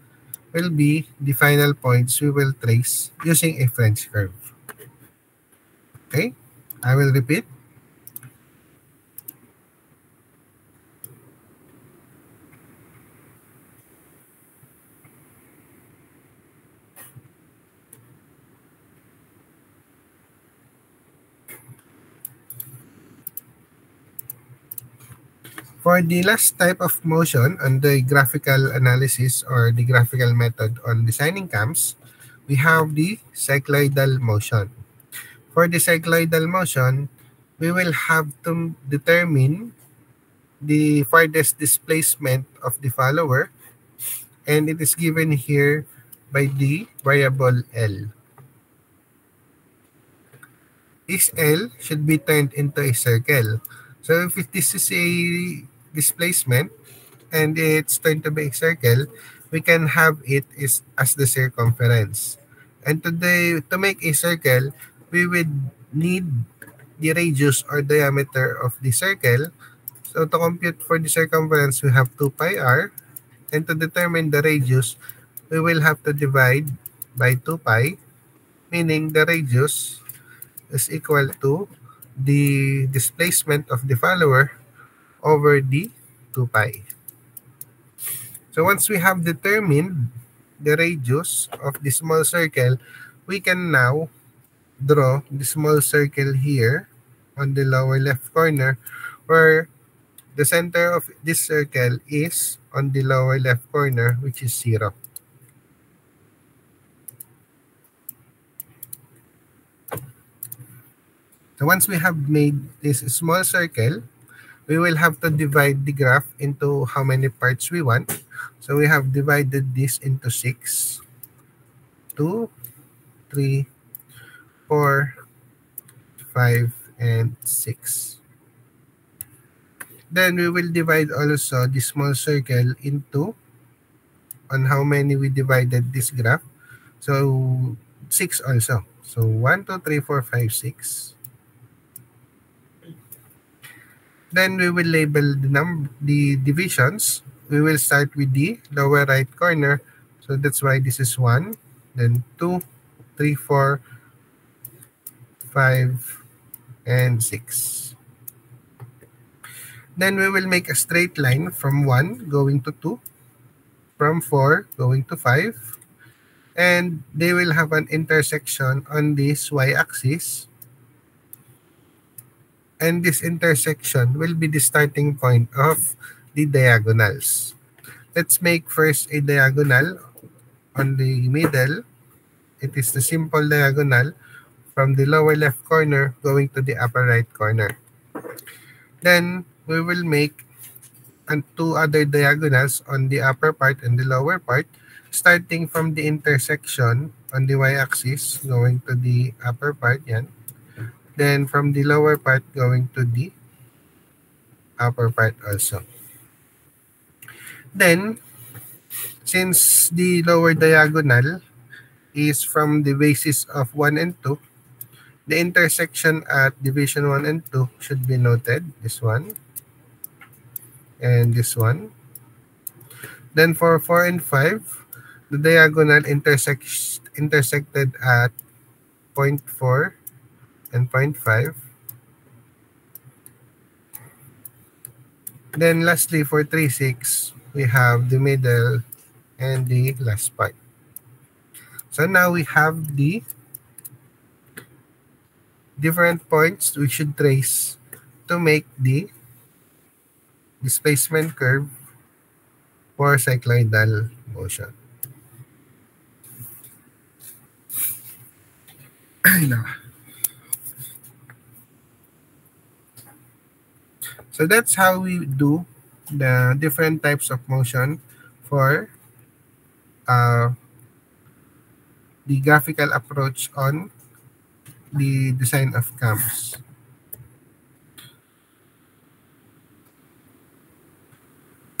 will be the final points we will trace using a French curve. Okay, I will repeat. For the last type of motion on the graphical analysis or the graphical method on designing cams, we have the cycloidal motion. For the cycloidal motion, we will have to determine the farthest displacement of the follower, and it is given here by the variable L. This L should be turned into a circle. So if this is a displacement and it's turned to be a circle, we can have it as the circumference. And today, to make a circle, we would need the radius or diameter of the circle. So to compute for the circumference, we have 2 pi r. And to determine the radius, we will have to divide by 2 pi, meaning the radius is equal to the displacement of the follower over the 2 pi. So once we have determined the radius of the small circle, we can now draw the small circle here on the lower left corner, where the center of this circle is on the lower left corner, which is 0. So once we have made this small circle, we will have to divide the graph into how many parts we want. So we have divided this into 6, 2, 3, 4, 5, and 6. Then we will divide also the small circle into on how many we divided this graph. So 6 also. So 1, 2, 3, 4, 5, 6. Then we will label the divisions. We will start with the lower right corner. So that's why this is 1, then 2, 3, 4, 5, and 6. Then we will make a straight line from 1 going to 2, from 4 going to 5, and they will have an intersection on this y-axis, and this intersection will be the starting point of the diagonals. Let's make first a diagonal on the middle. It is the simple diagonal from the lower left corner going to the upper right corner. Then we will make two other diagonals on the upper part and the lower part, starting from the intersection on the y-axis going to the upper part, yan. Then from the lower part going to the upper part also. Then, since the lower diagonal is from the basis of 1 and 2, the intersection at division 1 and 2 should be noted, this one and this one. Then for 4 and 5, the diagonal intersected at point 4 and point 5. Then lastly, for 3, 6, we have the middle and the last part. So now we have the different points we should trace to make the displacement curve for cycloidal motion. So that's how we do the different types of motion for the graphical approach on the design of cams.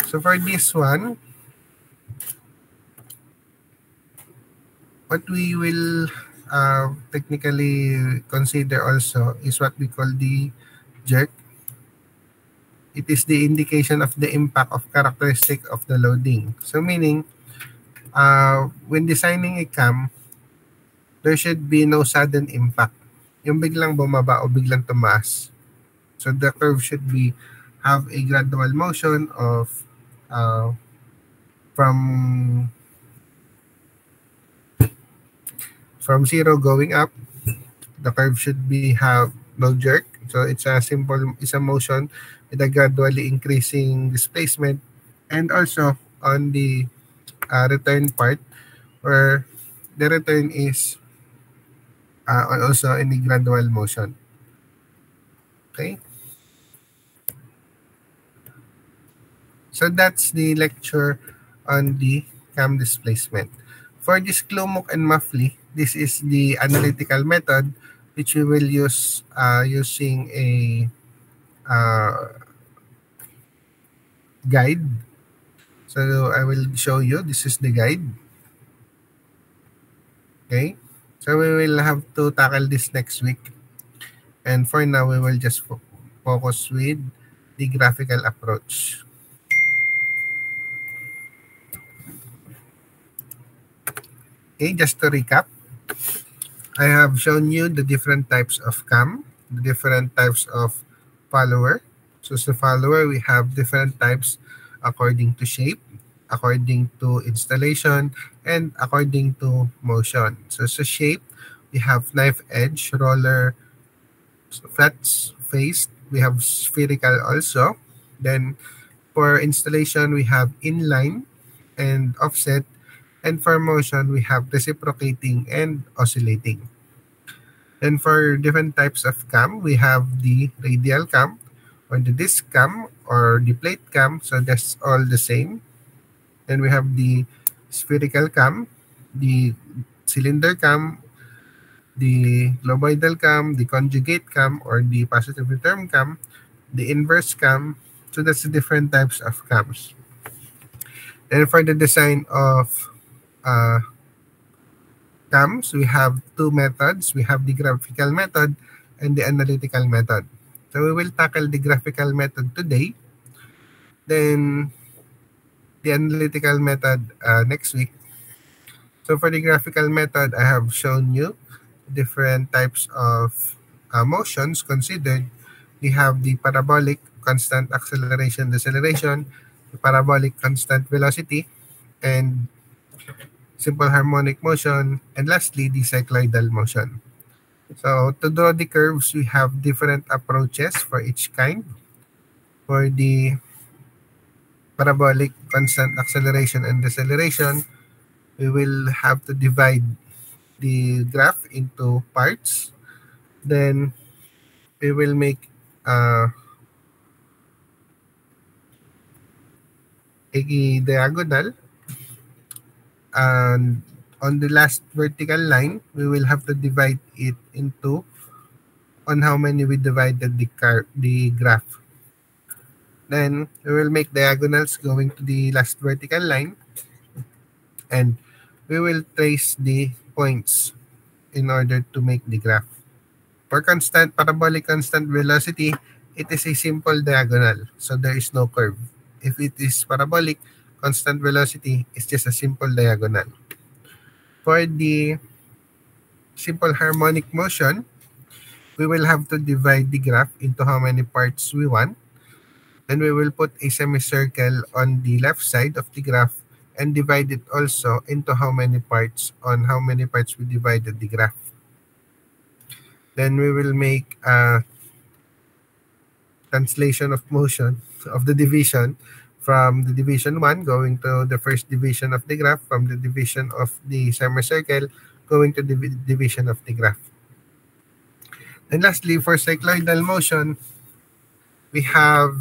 So for this one, what we will technically consider also is what we call the jerk. It is the indication of the impact of characteristic of the loading. So meaning, when designing a cam, there should be no sudden impact. Yung biglang bumaba o biglang tumaas. So the curve should have a gradual motion of from 0 going up. The curve should have no jerk. So it's a motion with a gradually increasing displacement, and also on the return part, where the return is also in a gradual motion. Okay. So that's the lecture on the cam displacement. For this Klumuk and Muffley, this is the analytical method which we will use using a guide. So I will show you. This is the guide. Okay. So we will have to tackle this next week. And for now, we will just focus with the graphical approach. Okay, just to recap, I have shown you the different types of cam, the different types of follower. So as a follower, we have different types according to shape, according to installation, and according to motion. So as a shape, we have knife edge, roller, flat face. We have spherical also. Then for installation, we have inline and offset. And for motion, we have reciprocating and oscillating. And for different types of cam, we have the radial cam or the disc cam or the plate cam. So that's all the same. Then we have the spherical cam, the cylinder cam, the globoidal cam, the conjugate cam or the positive return cam, the inverse cam. So that's the different types of cams. And for the design of cams, we have two methods. We have the graphical method and the analytical method. So we will tackle the graphical method today, then the analytical method next week. So for the graphical method, I have shown you different types of motions considered. We have the parabolic constant acceleration deceleration, the parabolic constant velocity, and simple harmonic motion, and lastly, the cycloidal motion. So to draw the curves, we have different approaches for each kind. For the parabolic constant acceleration and deceleration, we will have to divide the graph into parts. Then we will make uh, a diagonal, and on the last vertical line, we will have to divide it into on how many we divided the graph. Then we will make diagonals going to the last vertical line, and we will trace the points in order to make the graph. For constant parabolic constant velocity, it is a simple diagonal, so there is no curve. If it is parabolic constant velocity, it's just a simple diagonal. For the simple harmonic motion, we will have to divide the graph into how many parts we want. Then we will put a semicircle on the left side of the graph and divide it also into how many parts on how many parts we divided the graph. Then we will make a translation of motion of the division from the division 1 going to the first division of the graph, from the division of the semicircle going to the division of the graph. And lastly, for cycloidal motion, we have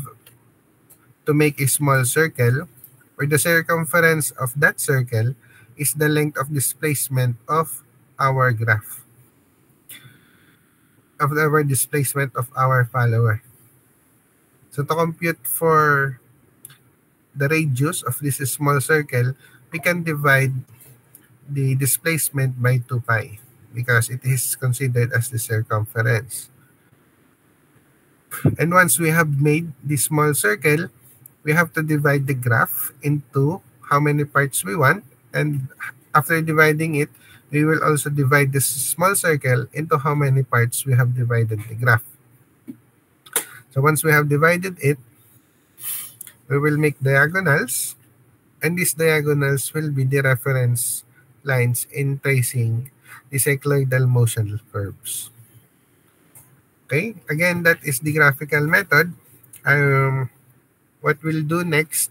to make a small circle where the circumference of that circle is the length of displacement of our graph, of our displacement of our follower. So to compute for the radius of this small circle, we can divide the displacement by 2 pi because it is considered as the circumference. And once we have made this small circle, we have to divide the graph into how many parts we want. And after dividing it, we will also divide this small circle into how many parts we have divided the graph. So once we have divided it, we will make diagonals, and these diagonals will be the reference lines in tracing the cycloidal motion curves. Okay, again, that is the graphical method. What we'll do next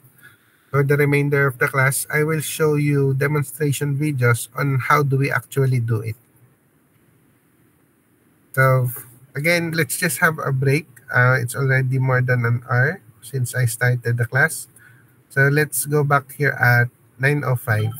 for the remainder of the class, I will show you demonstration videos on how do we actually do it. So again, let's just have a break. It's already more than an hour since I started the class. So let's go back here at 9:05.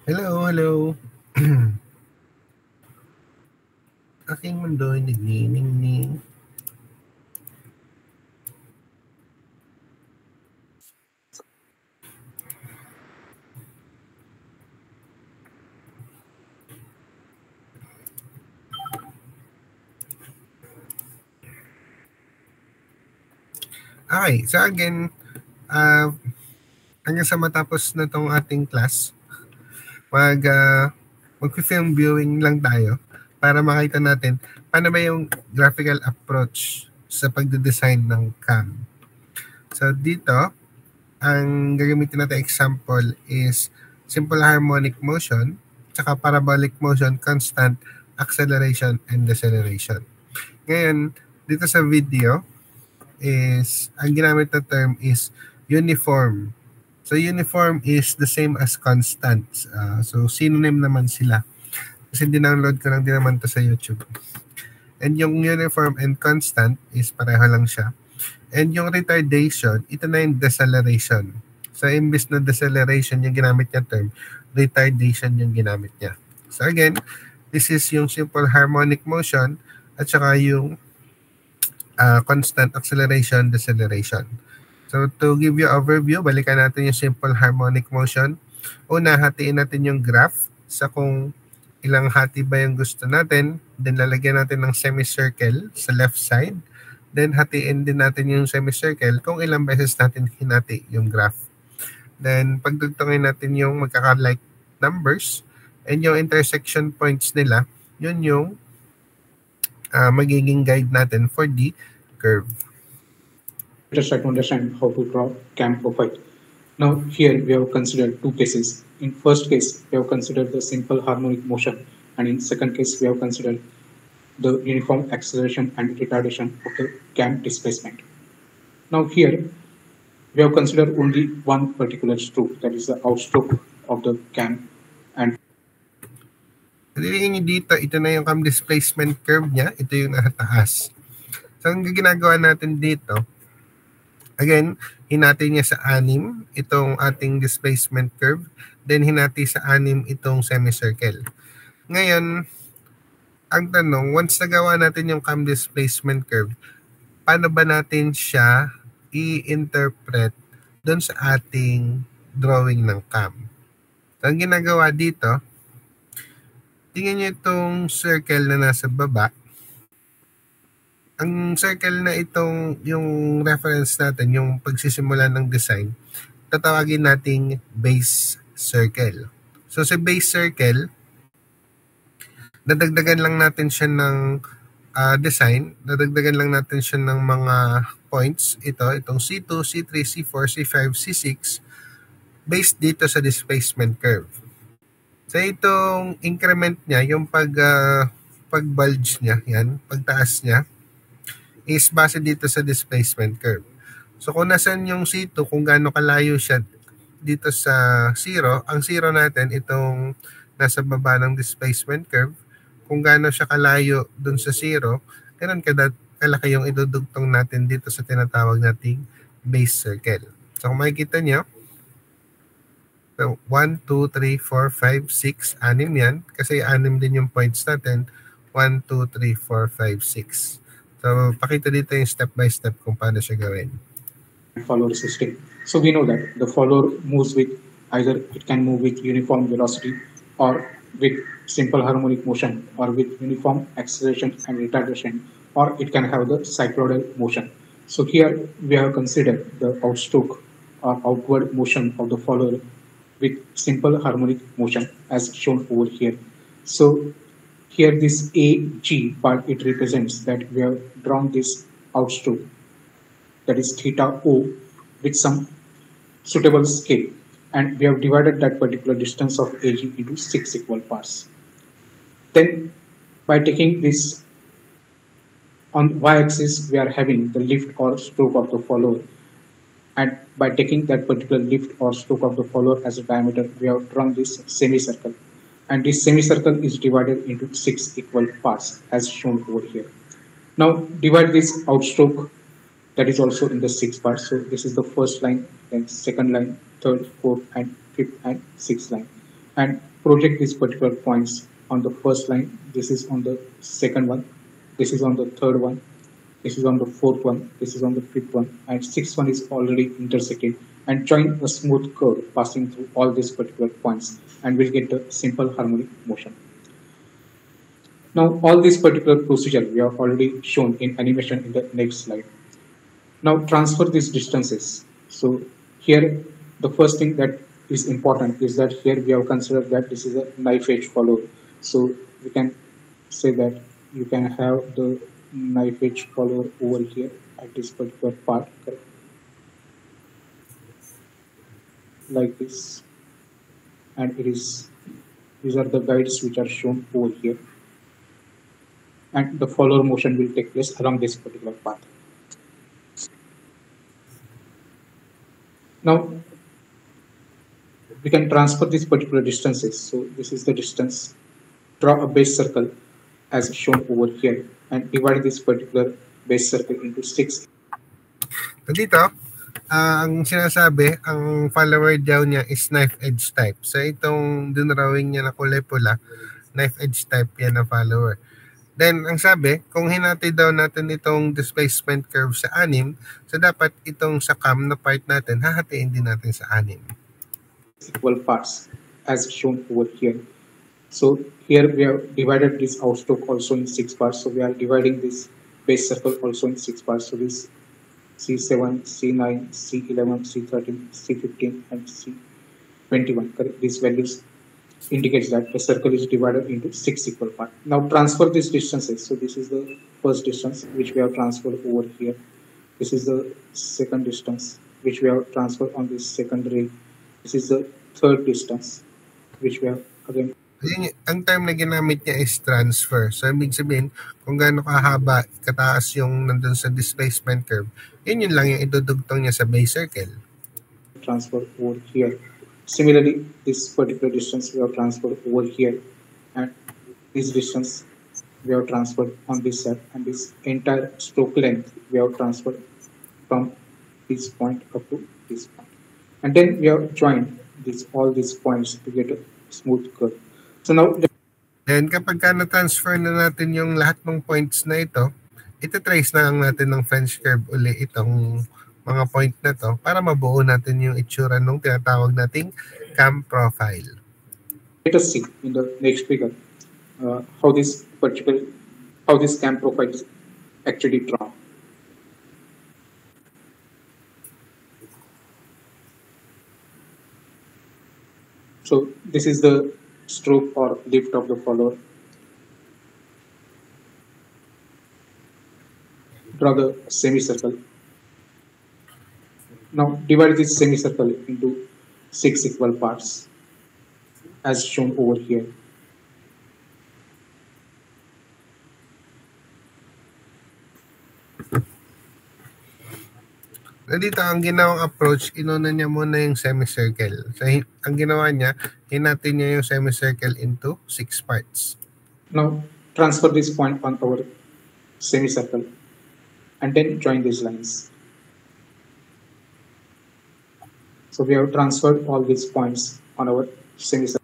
Hello, hello. Aking mundo'y nagniningning. Okay, so again, hanggang sa matapos na tong ating class, mag, mag-film viewing lang tayo para makita natin paano ba yung graphical approach sa pagde-design ng cam. So dito, ang gagamitin natin example is simple harmonic motion, tsaka parabolic motion, constant acceleration and deceleration. Ngayon, dito sa video is, ang ginamit na term is uniform. So, uniform is the same as constant. So, synonym naman sila. Kasi dinownload ko lang din naman to sa YouTube. And yung uniform and constant is pareho lang siya. And yung retardation, ito na yung deceleration. So, imbis na deceleration yung ginamit niya term, retardation yung ginamit niya. So, again, this is yung simple harmonic motion at saka yung constant acceleration, deceleration. So, to give you overview, balikan natin yung simple harmonic motion. Una, hatiin natin yung graph sa kung ilang hati ba yung gusto natin. Then, lalagyan natin ng semicircle sa left side. Then, hatiin din natin yung semicircle kung ilang beses natin hinati yung graph. Then, pagdugtungin natin yung magkaka-like numbers and yung intersection points nila, yun yung magiging guide natin for the curve. Let us try to understand how to draw cam profile. Now here we have considered two cases. In first case, we have considered the simple harmonic motion, and in second case, we have considered the uniform acceleration and retardation of the cam displacement. Now here, we have considered only one particular stroke, that is the outstroke of the cam. And Tingnan nyo dito, ito na yung cam displacement curve niya, ito yung nakataas. So, ang ginagawa natin dito, again, hinati niya sa 6 itong ating displacement curve, then hinati sa 6 itong semicircle. Ngayon, ang tanong, once nagawa natin yung cam displacement curve, paano ba natin siya i-interpret doon sa ating drawing ng cam? So, ang ginagawa dito, tingnan nyo itong circle na nasa baba. Ang circle na itong yung reference natin, yung pagsisimula ng design, tatawagin nating base circle. So sa base circle, dadagdagan lang natin siya ng design, dadagdagan lang natin siya ng mga points. Itong C2, C3, C4, C5, C6, based dito sa displacement curve. So itong increment niya, yung pag-bulge niya, yan, pagtaas niya, is base dito sa displacement curve. So kung nasan yung C2, kung gaano kalayo siya dito sa 0, ang 0 natin itong nasa baba ng displacement curve, kung gaano siya kalayo dun sa 0, ganun kalaki yung idudugtong natin dito sa tinatawag nating base circle. So kung makikita nyo, so 1, 2, 3, 4, 5, 6, 6 yan, kasi 6 din yung points natin, 1, 2, 3, 4, 5, 6. So, pakita dito yung step-by-step kung paano siya gawin. Follower system. So we know that the follower moves with either it can move with uniform velocity or with simple harmonic motion or with uniform acceleration and retardation, or it can have the cycloidal motion. So here we have considered the outstroke or outward motion of the follower with simple harmonic motion as shown over here. So here this AG part, it represents that we have drawn this outstroke, that is theta O, with some suitable scale, and we have divided that particular distance of AG into 6 equal parts. Then by taking this on y-axis, we are having the lift or stroke of the follower, and by taking that particular lift or stroke of the follower as a diameter, we have drawn this semicircle. And this semicircle is divided into 6 equal parts as shown over here. Now divide this outstroke, that is also in the 6 parts. So this is the first line, then second line, third, fourth, and fifth and sixth line. And project these particular points on the first line. This is on the second one. This is on the third one. This is on the fourth one. This is on the fifth one. And sixth one is already intersected and join a smooth curve passing through all these particular points and we'll get the simple harmonic motion. Now, all this particular procedure we have already shown in animation in the next slide. Now, transfer these distances. So, here the first thing that is important is that here we have considered that this is a knife edge follower. So, we can say that you can have the knife edge follower over here at this particular part, correct? Like this, and it is these are the guides which are shown over here, and the follower motion will take place along this particular path. Now we can transfer these particular distances. So this is the distance. Draw a base circle as shown over here and divide this particular base circle into 6. So dito, ang sinasabi, ang follower daw niya is knife edge type. So itong drawing niya na kulay pula, knife edge type yan na follower. Then, ang sabi, kung hinati daw natin itong displacement curve sa 6, so dapat itong sa cam na part natin, hahatiin din natin sa 6. Equal parts as shown over here. So here we have divided this outstroke also in 6 parts. So we are dividing this base circle also in 6 parts. So this C7, C9, C11, C13, C15 and C21. Correct? These values indicates that the circle is divided into 6 equal parts. Now transfer these distances. So this is the first distance which we have transferred over here. This is the second distance which we have transferred on this second ray. This is the third distance which we have again. Ang term na ginamit niya is transfer. So, ibig sabihin, kung gaano kahaba, kataas yung nandun sa displacement curve, yun lang yung idudugtong niya sa base circle. Transfer over here. Similarly, this particular distance we have transferred over here, and this distance we have transferred on this side, and this entire stroke length we have transferred from this point up to this point. And then we have joined all these points to get a smooth curve. So now, then kapag na-transfer na natin yung lahat ng points na ito trace na lang natin ng French curve uli itong mga point na to para mabuo natin yung itsura ng tinatawag nating cam profile. Let us see in the next figure how this cam profile is actually drawn. So this is the stroke or lift of the follower. Draw the semicircle. Now divide this semicircle into 6 equal parts as shown over here. Dito ang ginawang approach, inuna niya muna yung semicircle. So, ang ginawa niya, hinati niya yung semicircle into 6 parts. Now, transfer this point on our semicircle and then join these lines. So, we have transferred all these points on our semicircle.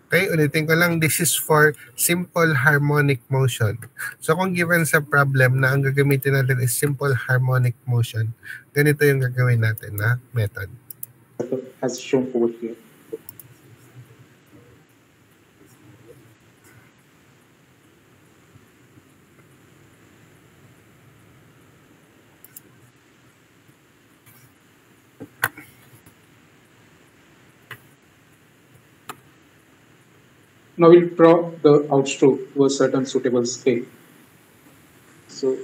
Okay, ulitin ko lang, this is for simple harmonic motion. So kung given sa problem na ang gagamitin natin is simple harmonic motion, ganito yung gagawin natin na method. As shown over here. Now we'll draw the outstroke to a certain suitable scale. So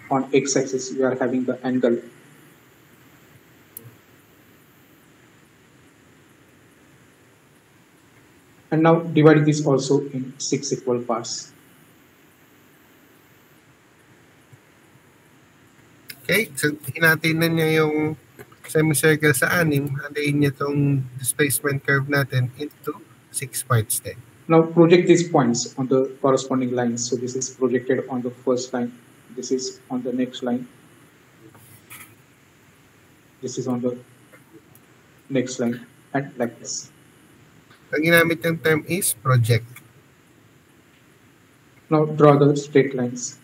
on x-axis we are having the angle. And now divide this also in 6 equal parts. Okay, so hinati na niya yung semicircle sa 6, hantayin niya itong displacement curve natin into 6 parts din. Now project these points on the corresponding lines. So this is projected on the first line. This is on the next line. This is on the next line, and like this. Ang ginamit yung term is project. Now draw the straight lines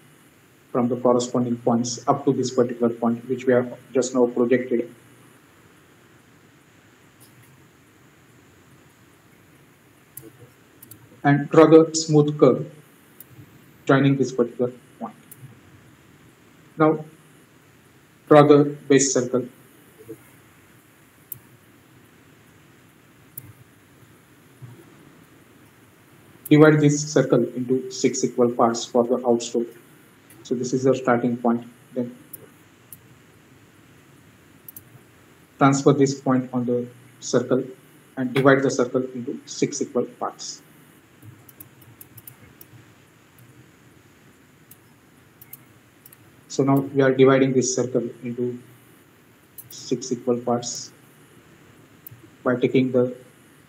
from the corresponding points up to this particular point, which we have just now projected. And draw the smooth curve joining this particular point. Now draw the base circle. Divide this circle into 6 equal parts for the outstroke. So this is the starting point. Then transfer this point on the circle and divide the circle into 6 equal parts. So now we are dividing this circle into 6 equal parts by taking the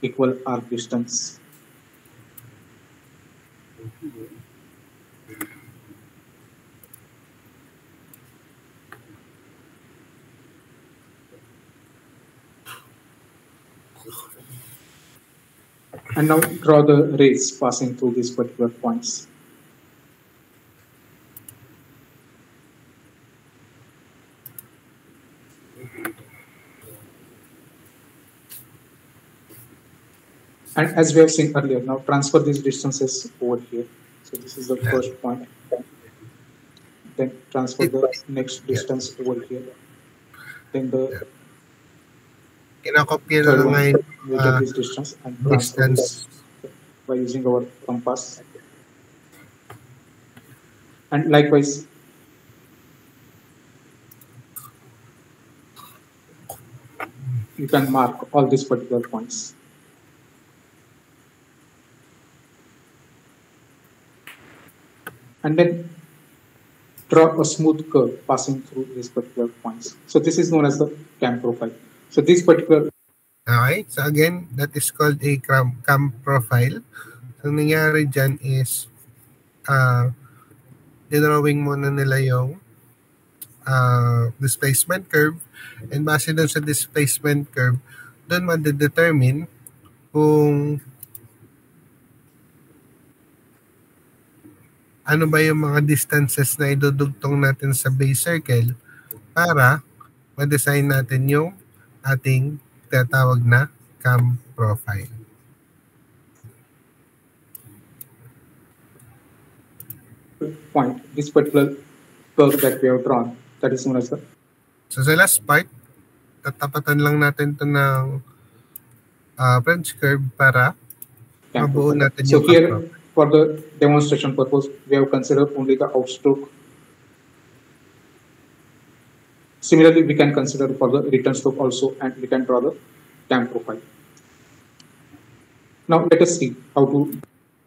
equal arc distance. And now draw the rays passing through these particular points. And as we have seen earlier, now transfer these distances over here. So this is the first point. Then transfer the next distance over here. Then the Kinakopya na third lang one, ngayon we get this distance and transfer distance. this by using our compass. And likewise, you can mark all these particular points. And then draw a smooth curve passing through these particular points. So this is known as the cam profile. So this particular Okay, so again, that is called a cam profile. So nangyari dyan is dinrawing muna nila yung displacement curve, and base dun sa displacement curve, dun ma-determine kung ano ba yung mga distances na idudugtong natin sa base circle para ma-design natin yung ating tinatawag na cam profile. point, this particular curve that we have drawn, that is known as the... So sa last part, tatapatan lang natin to ng French curve para mabuo natin So yung here, cam profile. for the demonstration purpose, we have considered only the outstroke. Similarly, we can consider for the return stroke also, and we can draw the cam profile. Now let us see how to...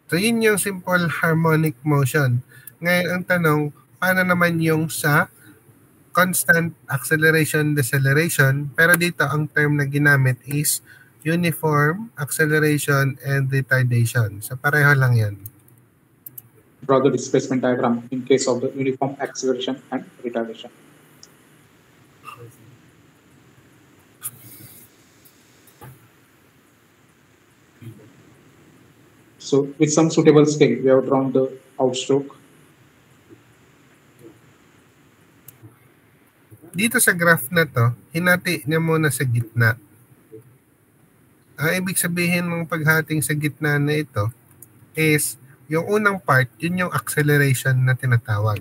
So yun yung simple harmonic motion. Ngayon ang tanong, paano naman yung sa constant acceleration, deceleration, pero dito ang term na ginamit is uniform acceleration and retardation. So pareho lang yan. Draw the displacement diagram in case of the uniform acceleration and retardation. So with some suitable scale, we have drawn the outstroke. Dito sa graph na to, hinati niya muna sa gitna. Ang ibig sabihin ng paghating sa gitna na ito is yung unang part, yun yung acceleration na tinatawag.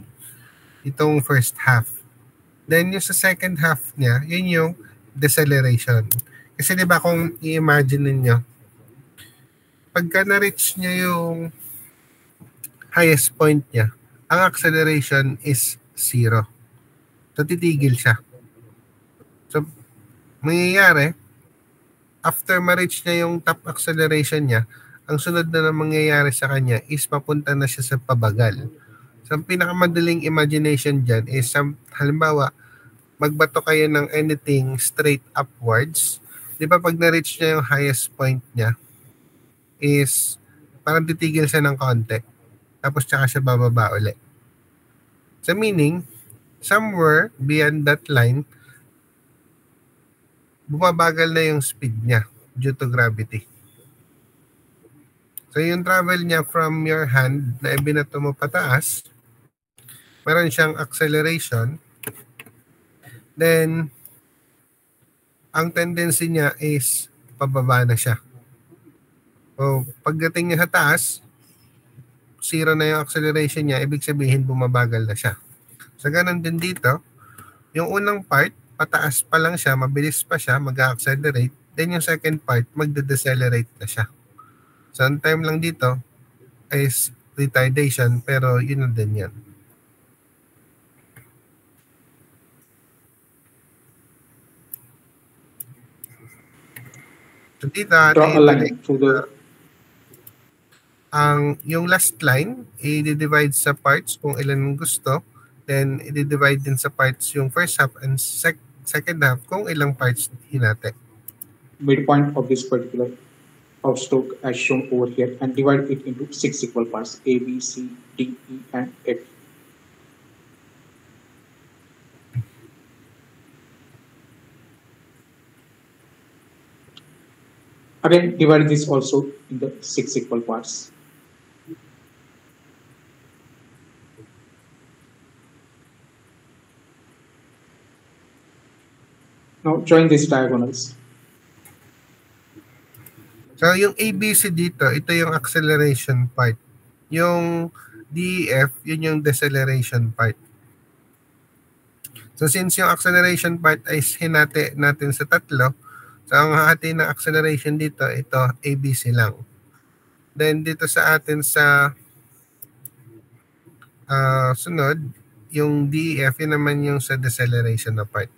Itong first half. Then yung sa second half niya, yun yung deceleration. Kasi di ba kung i-imagine ninyo, pagka na-reach niya yung highest point niya, ang acceleration is 0. So titigil siya. So mangyayari, after ma-reach niya yung top acceleration niya, ang sunod na mangyayari sa kanya is papunta na siya sa pabagal. So ang pinakamadaling imagination dyan is, halimbawa, magbato kayo ng anything straight upwards. Di ba pag na-reach niya yung highest point niya, is parang titigil siya ng konti. Tapos tsaka siya bababa ulit. So meaning, somewhere beyond that line, bumabagal na yung speed niya due to gravity. So yung travel niya from your hand na ibinato mo pataas, meron siyang acceleration. Then, ang tendency niya is pababa na siya. So, pagdating niya sa taas, zero na yung acceleration niya, ibig sabihin bumabagal na siya. So, ganun din dito. Yung unang part, pataas pa lang siya, mabilis pa siya, mag-accelerate. Then yung second part, magde-decelerate na siya. So, ang time lang dito is retardation, pero yun na din yan. So, dito, Draw a line through the yung last line, i-divide sa parts kung ilan gusto. Then, i-divide din sa parts yung first half and second half kung ilang parts hinati. midpoint of this particular outstroke as shown over here and divide it into 6 equal parts A, B, C, D, E, and F. Again, divide this also in the 6 equal parts. Now join these diagonals. So, yung ABC dito, ito yung acceleration part. Yung DEF, yun yung deceleration part. So, since yung acceleration part ay hinati natin sa tatlo, so ang hati ng acceleration dito, ito, ABC lang. Then, dito sa atin sa sunod, yung DEF, yun naman yung sa deceleration na part.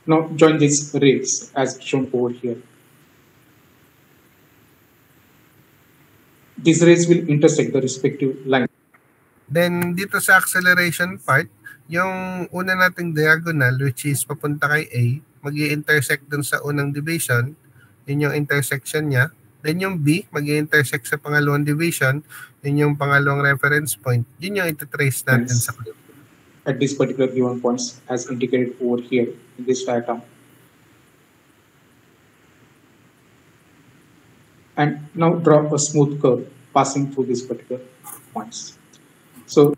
Now join these rays as shown over here. These rays will intersect the respective line. Then, dito sa acceleration part, yung una nating diagonal, which is papunta kay A, mag-i-intersect dun sa unang division, yun yung intersection niya. Then yung B, mag-i-intersect sa pangalawang division, yun yung pangalawang reference point, yun yung ito-trace natin sa clue. At this particular given points as indicated over here in this diagram. And now draw a smooth curve passing through these particular points. So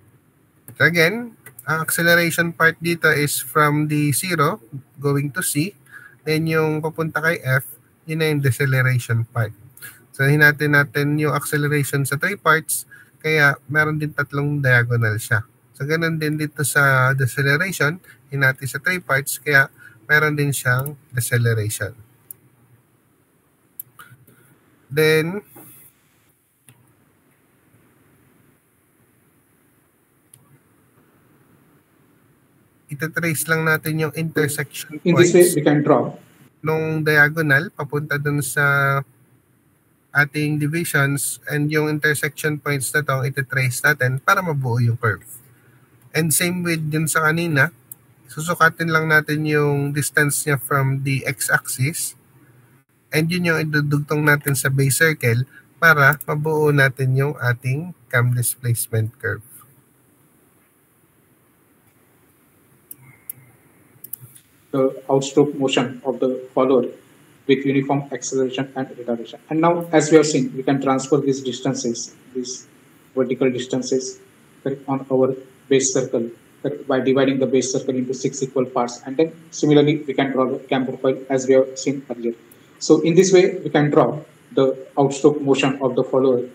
again, ang acceleration part dito is from the 0 going to C. Then yung papunta kay F, yun na yung deceleration part. So hinati natin yung acceleration sa 3 parts, kaya meron din tatlong diagonal siya. So ganun din dito sa deceleration, hinati sa 3 parts, kaya meron din siyang deceleration. Then, ita-trace lang natin yung intersection points. In this way, we can draw nung diagonal papunta dun sa ating divisions, and yung intersection points na to, ita-trace natin para mabuo yung curve. And same with dun sa kanina, susukatin lang natin yung distance niya from the x-axis, and yun yung idudugtong natin sa base circle para mabuo natin yung ating cam displacement curve. the outstroke motion of the follower with uniform acceleration and retardation. And now, as we have seen, we can transfer these distances, these vertical distances, on our base circle by dividing the base circle into 6 equal parts. And then similarly, we can draw the cam profile as we have seen earlier. So in this way, we can draw the outstroke motion of the follower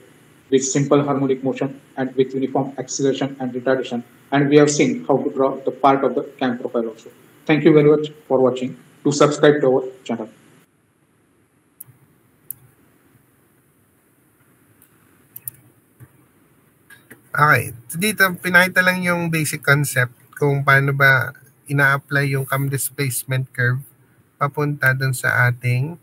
with simple harmonic motion and with uniform acceleration and retardation. And we have seen how to draw the part of the cam profile also. Thank you very much for watching. Do subscribe to our channel. Okay. So dito, pinakita lang yung basic concept kung paano ba ina-apply yung cam displacement curve papunta dun sa ating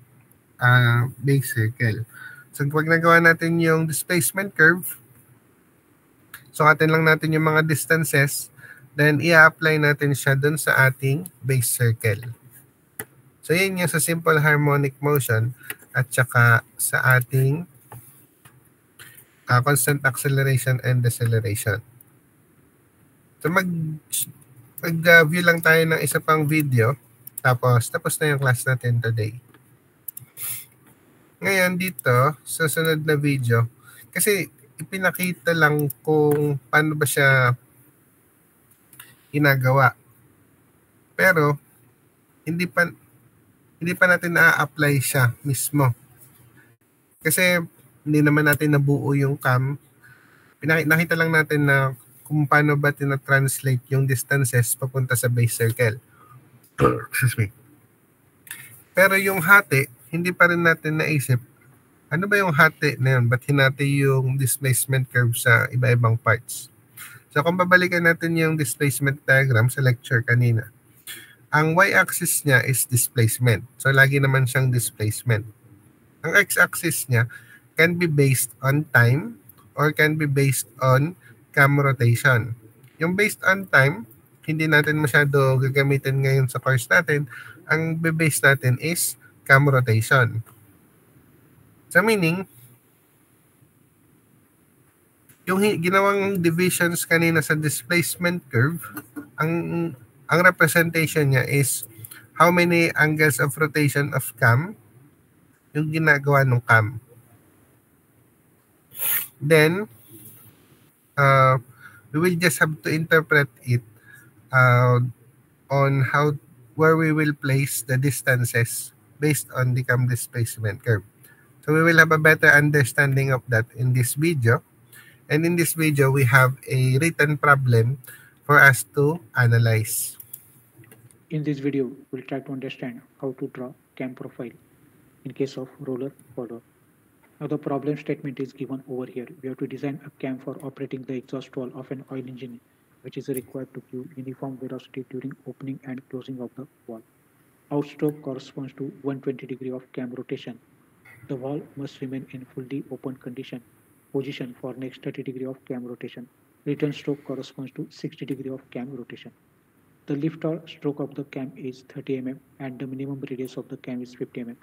base circle. So pag nagawa natin yung displacement curve, sukatin lang natin yung mga distances, then i-apply natin siya dun sa ating base circle. So yun yung sa simple harmonic motion at saka sa ating constant acceleration and deceleration. So mag-view lang tayo ng isa pang video. Tapos na yung class natin today. Ngayon dito, sa sunod na video, kasi ipinakita lang kung paano ba siya ginagawa. Pero hindi pa natin na-apply siya mismo. Kasi hindi naman natin nabuo yung cam. Nakita lang natin na kung paano ba tina-translate yung distances papunta sa base circle. Excuse me. Pero yung hati, hindi pa rin natin naisip, ano ba yung hati na yun? Ba't hinati yung displacement curve sa iba-ibang parts? So kung babalikan natin yung displacement diagram sa lecture kanina, ang y-axis niya is displacement. So lagi naman siyang displacement. Ang x-axis niya can be based on time or can be based on cam rotation. Yung based on time, hindi natin masyado gagamitin ngayon sa course natin. Ang base natin is cam rotation. So meaning, yung ginawang divisions kanina sa displacement curve, ang representation niya is how many angles of rotation of cam yung ginagawa ng cam. Then, we will just have to interpret it on where we will place the distances based on the cam displacement curve. So we will have a better understanding of that in this video. And in this video, we have a written problem for us to analyze. In this video, we'll try to understand how to draw cam profile in case of roller follower. Now the problem statement is given over here. We have to design a cam for operating the exhaust valve of an oil engine, which is required to give uniform velocity during opening and closing of the valve. Outstroke corresponds to 120 degree of cam rotation. The valve must remain in fully open position for next 30 degree of cam rotation. Return stroke corresponds to 60 degree of cam rotation. The lift or stroke of the cam is 30 mm and the minimum radius of the cam is 50 mm.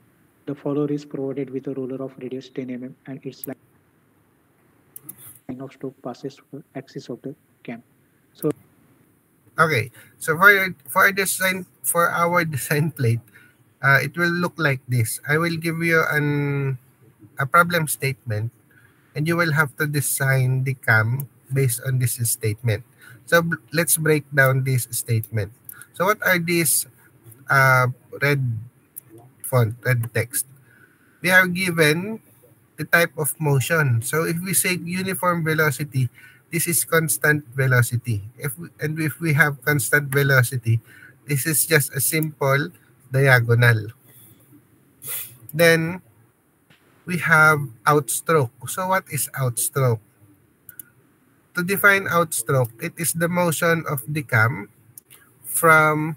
The follower is provided with a roller of radius 10 mm and its line of stroke passes through the axis of the cam. So okay, so for our design plate, it will look like this. I will give you a problem statement, and you will have to design the cam based on this statement. So let's break down this statement. So what are these red font, red text? We have given the type of motion. So if we say uniform velocity, this is constant velocity. If we have constant velocity, this is just a simple diagonal. Then we have outstroke. So what is outstroke? To define outstroke, it is the motion of the cam from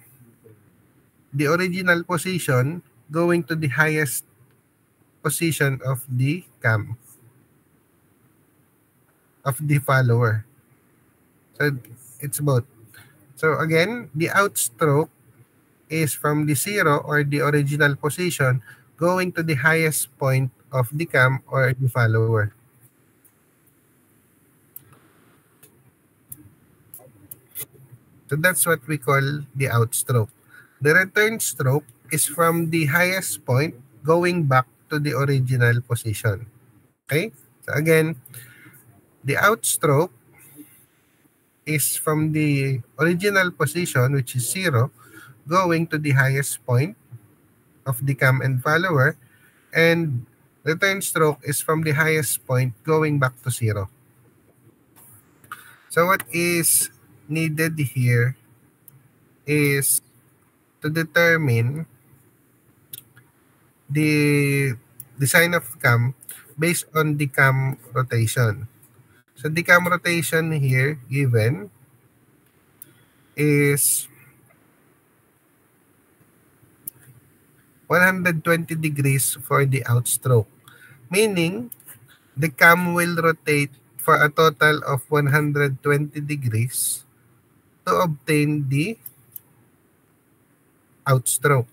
the original position going to the highest position of the cam, of the follower. So it's both. So again, the outstroke is from the zero or the original position going to the highest point of the cam or the follower. So that's what we call the outstroke. The return stroke is from the highest point going back to the original position. Okay? So again, the outstroke is from the original position, which is zero, going to the highest point of the cam and follower, and return stroke is from the highest point going back to zero. So what is needed here is to determine the design of cam based on the cam rotation. So the cam rotation here given is 120 degrees for the outstroke, meaning the cam will rotate for a total of 120 degrees to obtain the outstroke.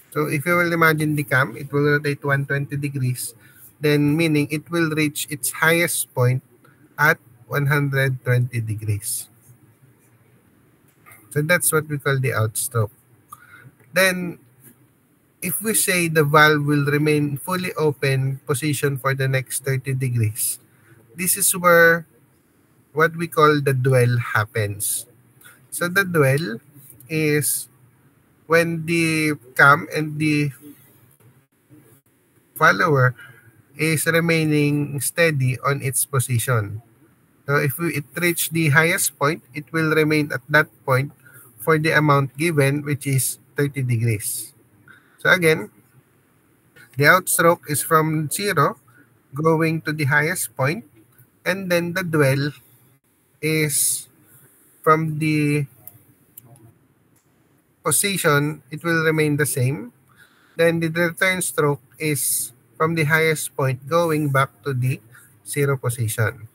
So if you will imagine the cam, it will rotate 120 degrees. then meaning it will reach its highest point at 120 degrees. So that's what we call the outstroke. Then if we say the valve will remain fully open position for the next 30 degrees, this is where what we call the dwell happens. So the dwell is when the cam and the follower is remaining steady on its position. So if it reach the highest point, it will remain at that point for the amount given, which is 30 degrees. So again, the outstroke is from 0 going to the highest point, and then the dwell is from the position, it will remain the same. Then the return stroke is from the highest point going back to the 0 position.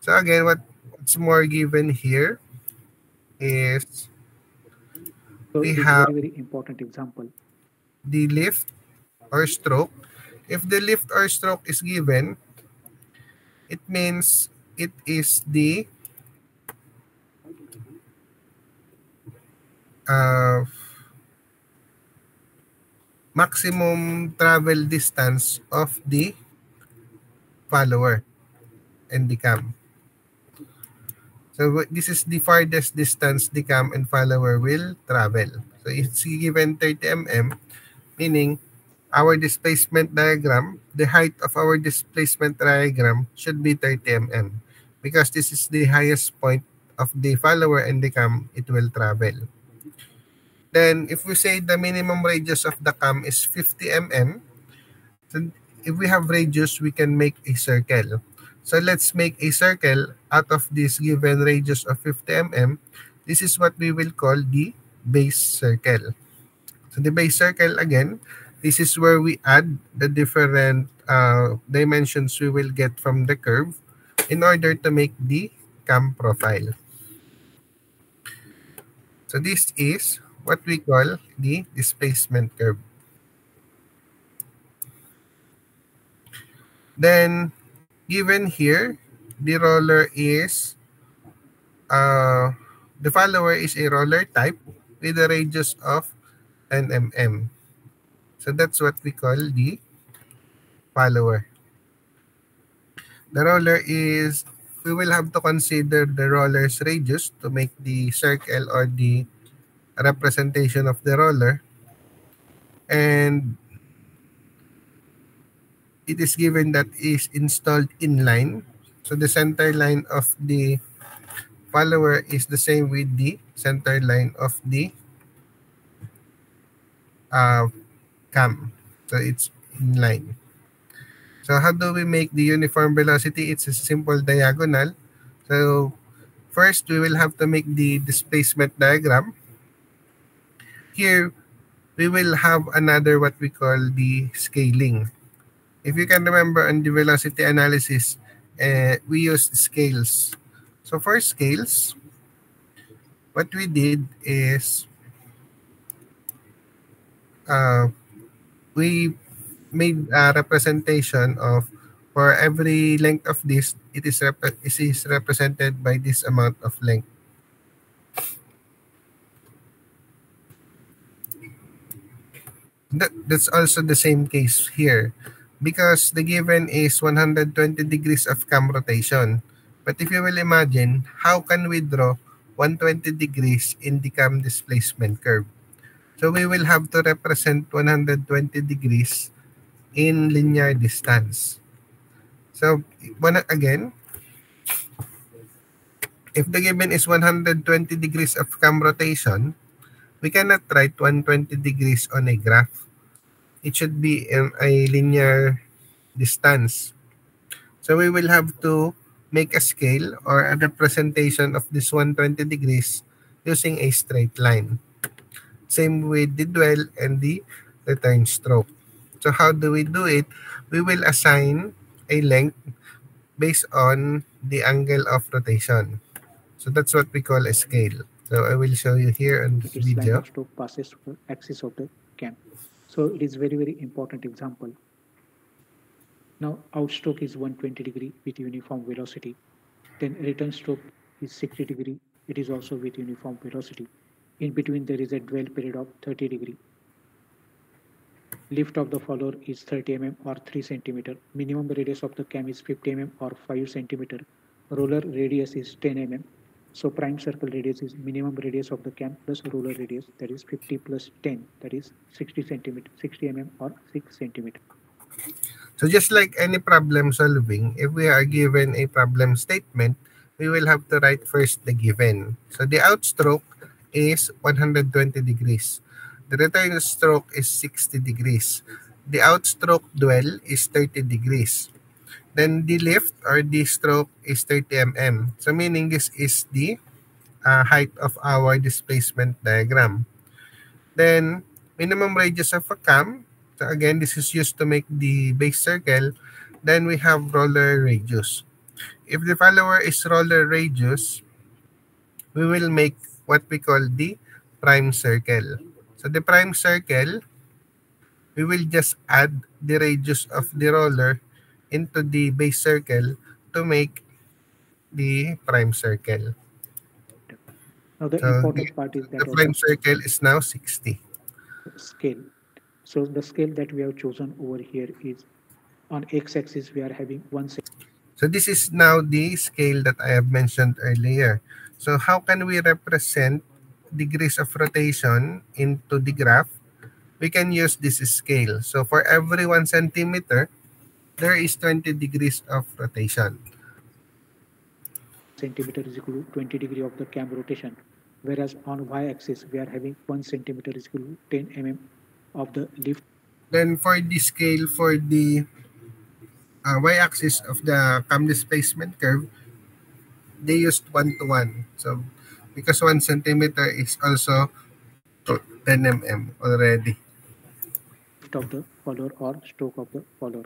So again, what's more given here is So we it is have very, very important example. the lift or stroke. If the lift or stroke is given, it means it is the uh, maximum travel distance of the follower and the cam. So this is the farthest distance the cam and follower will travel. So it's given 30 mm, meaning our displacement diagram, the height of our displacement diagram should be 30 mm because this is the highest point of the follower and the cam it will travel. Then if we say the minimum radius of the cam is 50 mm, so if we have radius, we can make a circle. So let's make a circle out of this given radius of 50 mm. This is what we will call the base circle. So the base circle again, this is where we add the different dimensions we will get from the curve in order to make the cam profile. So this is what we call the displacement curve. Then given here, the roller is the follower is a roller type with a radius of 10 mm. So that's what we call the follower. The roller is, we will have to consider the roller's radius to make the circle or the representation of the roller. And it is given that is installed in line. So the center line of the follower is the same with the center line of the uh, cam. So it's in line. So how do we make the uniform velocity? It's a simple diagonal. So first, we will have to make the displacement diagram. Here, we will have another what we call the scaling. If you can remember on the velocity analysis, we use scales. So for scales, what we did is we made a representation of for every length of this, it is represented by this amount of length. That's also the same case here because the given is 120 degrees of cam rotation. But if you will imagine, how can we draw 120 degrees in the cam displacement curve? So we will have to represent 120 degrees in linear distance. So again, if the given is 120 degrees of cam rotation, we cannot write 120 degrees on a graph. It should be in a linear distance. So we will have to make a scale or a representation of this 120 degrees using a straight line. Same with the dwell and the return stroke. So how do we do it? We will assign a length based on the angle of rotation. So that's what we call a scale. So I will show you here on this Its line video. of stroke passes through the axis of the cam. So it is very, very important example. Now outstroke is 120 degree with uniform velocity. Then return stroke is 60 degree. It is also with uniform velocity. In between there is a dwell period of 30 degree. Lift of the follower is 30 mm or 3 centimeter. Minimum radius of the cam is 50 mm or 5 centimeter. Roller radius is 10 mm. So prime circle radius is minimum radius of the cam plus roller radius, that is 50 plus 10, that is 60 centimeter, 60 mm or 6 centimeter. So just like any problem solving, if we are given a problem statement, we will have to write first the given. So the outstroke is 120 degrees. The return stroke is 60 degrees. The outstroke dwell is 30 degrees. Then the lift or the stroke is 30 mm. So meaning this is the height of our displacement diagram. Then minimum radius of a cam. So again, this is used to make the base circle. Then we have roller radius. If the follower is roller radius, we will make what we call the prime circle. So the prime circle, we will just add the radius of the roller into the base circle to make the prime circle. Now the So important part is the that of prime the circle is now 60. scale. So the scale that we have chosen over here is on x-axis we are having 1 So this is now the scale that I have mentioned earlier. So how can we represent degrees of rotation into the graph? We can use this scale. So for every 1 centimeter, there is 20 degrees of rotation. centimeter is equal to 20 degree of the cam rotation, whereas on y-axis we are having 1 centimeter is equal to 10 mm of the lift. Then for the scale for the y-axis of the cam displacement curve, they used 1 to 1. So because 1 centimeter is also 10 mm already. Lift of the follower or stroke of the follower.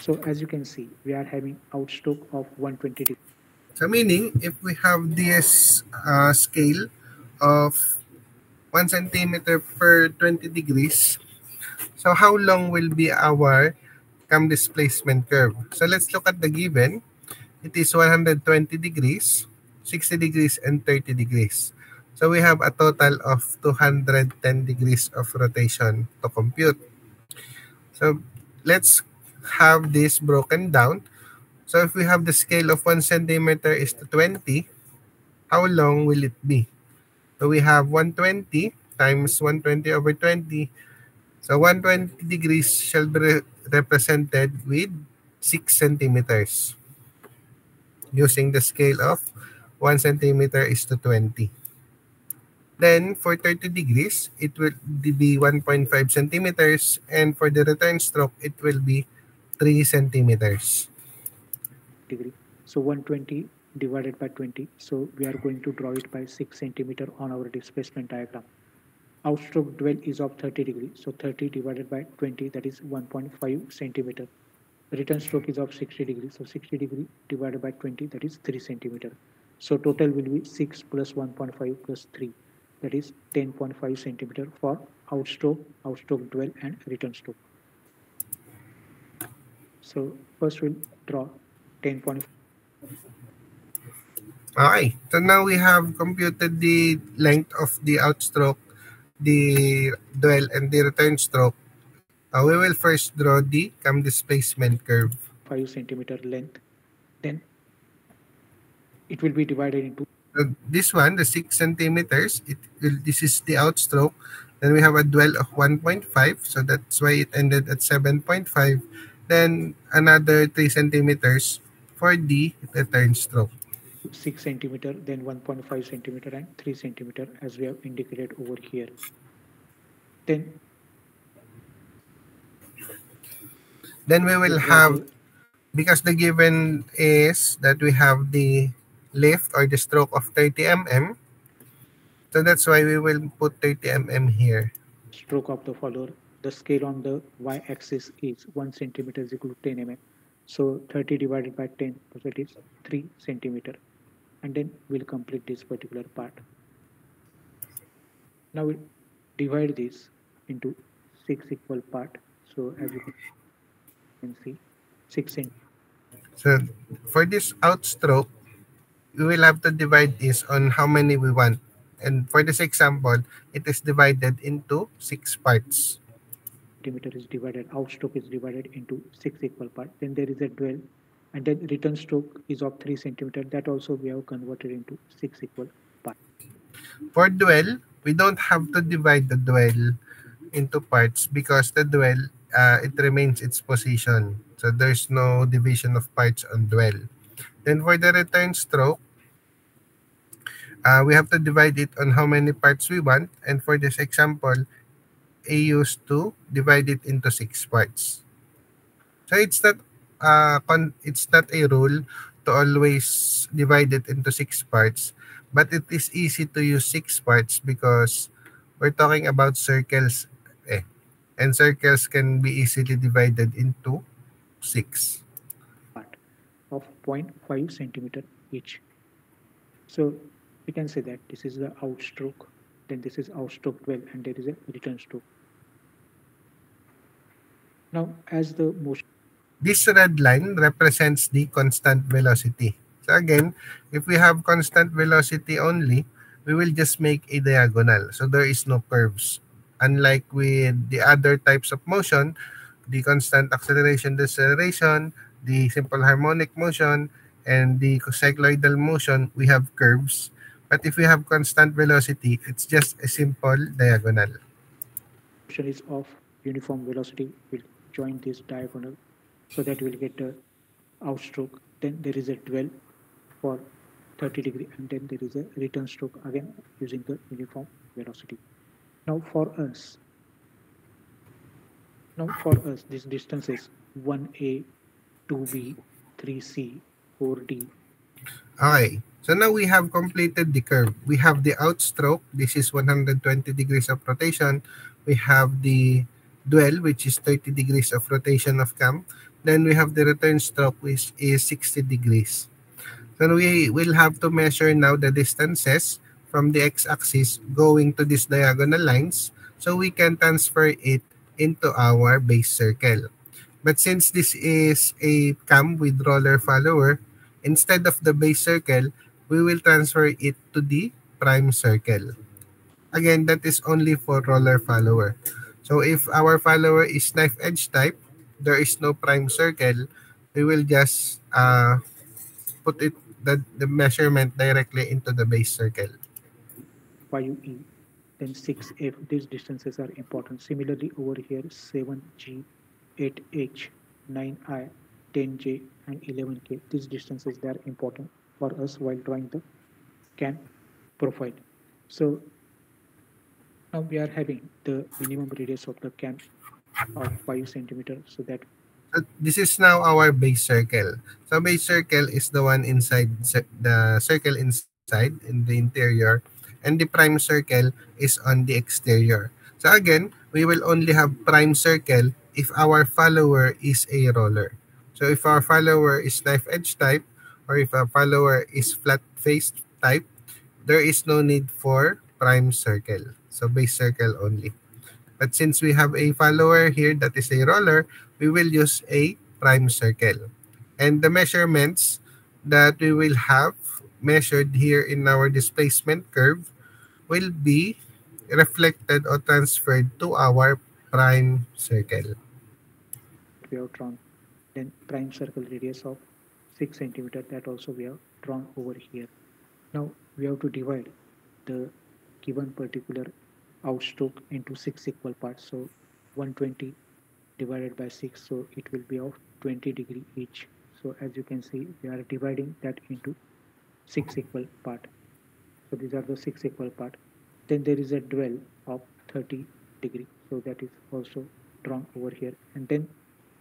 So as you can see, we are having outstroke of 120 degree. So meaning, if we have this scale of 1 centimeter per 20 degrees, so how long will be our cam displacement curve? So let's look at the given. It is 120 degrees, 60 degrees, and 30 degrees. So we have a total of 210 degrees of rotation to compute. So let's have this broken down. So if we have the scale of 1 centimeter is to 20, how long will it be? So we have 120 times 120 over 20. So 120 degrees shall be represented with 6 centimeters using the scale of 1 centimeter is to 20. Then for 30 degrees, it will be 1.5 centimeters. And for the return stroke, it will be 3 centimeters. Degree. So 120 divided by 20. So we are going to draw it by 6 centimeter on our displacement diagram. Outstroke dwell is of 30 degree. So 30 divided by 20, that is 1.5 centimeter. Return stroke is of 60 degree. So 60 degree divided by 20, that is 3 centimeter. So total will be 6 plus 1.5 plus 3. That is 10.5 centimeter for outstroke dwell, and return stroke. So first we'll draw 10.5. Okay, so now we have computed the length of the outstroke, the dwell, and the return stroke. We will first draw the cam displacement curve. 5 centimeter length. Then it will be divided into This one, the 6 centimeters, this is the outstroke. Then we have a dwell of 1.5, so that's why it ended at 7.5. Then another 3 centimeters for the return stroke. 6 centimeter, then 1.5 centimeter and 3 centimeter as we have indicated over here. Then we will have, because the given is that we have the lift or the stroke of 30 mm, so that's why we will put 30 mm here. Stroke of the follower. The scale on the y-axis is 1 centimeter is equal to 10 mm. So 30 divided by 10, so that is 3 centimeter. And then we'll complete this particular part. Now we'll divide this into 6 equal part. So as you can can see 6 So for this outstroke, we will have to divide this on how many we want. And for this example, it is divided into 6 parts. centimeter is divided, outstroke is divided into 6 equal parts. Then there is a dwell, and then return stroke is of 3 centimeter. That also we have converted into 6 equal parts. For dwell, we don't have to divide the dwell into parts because the dwell, it remains its position. So there's no division of parts on dwell. Then for the return stroke, we have to divide it on how many parts we want. And for this example, I used to divide it into 6 parts. So it's not a rule to always divide it into 6 parts, but it is easy to use 6 parts because we're talking about circles, eh, and circles can be easily divided into 6. Part of 0.5 centimeter each. So we can say that this is the outstroke, then this is outstroke dwell, and there is a return stroke. Now, as the motion This red line represents the constant velocity. So again, if we have constant velocity only, we will just make a diagonal. So there is no curves. Unlike with the other types of motion, the constant acceleration, deceleration, the simple harmonic motion, and the cycloidal motion, we have curves. But if we have constant velocity, it's just a simple diagonal. is of uniform velocity, we'll join this diagonal so that we'll get a outstroke. Then there is a dwell for 30 degree, and then there is a return stroke again using the uniform velocity. Now for us, this distance is 1a, 2b, 3c, 4d. Okay. So now we have completed the curve. We have the outstroke. This is 120 degrees of rotation. We have the dwell, which is 30 degrees of rotation of cam. Then we have the return stroke, which is 60 degrees. So we will have to measure now the distances from the x-axis going to these diagonal lines so we can transfer it into our base circle. But since this is a cam with roller follower, instead of the base circle, we will transfer it to the prime circle. Again, that is only for roller follower. So if our follower is knife edge type, there is no prime circle, we will just put the measurement directly into the base circle. 5e, then 6f. These distances are important. Similarly, over here, 7g, 8h, 9i, 10j, and 11k. These distances, they are important for us while drawing the cam profile. So now we are having the minimum radius of the cam of 5 centimeters. So that So this is now our base circle. So base circle is the one inside the circle inside in the interior, and the prime circle is on the exterior. So again, we will only have prime circle if our follower is a roller. So if our follower is knife edge type, or if our follower is flat faced type, there is no need for prime circle. So base circle only. But since we have a follower here that is a roller, we will use a prime circle. And the measurements that we will have measured here in our displacement curve will be reflected or transferred to our prime circle. we have drawn. Then prime circle radius of 6 centimeters, that also we have drawn over here. Now we have to divide the given particular outstroke into 6 equal parts. So 120 divided by 6, so it will be of 20 degree each. So as you can see, we are dividing that into 6 equal part. So these are the 6 equal part. Then there is a dwell of 30 degree, so that is also drawn over here. And then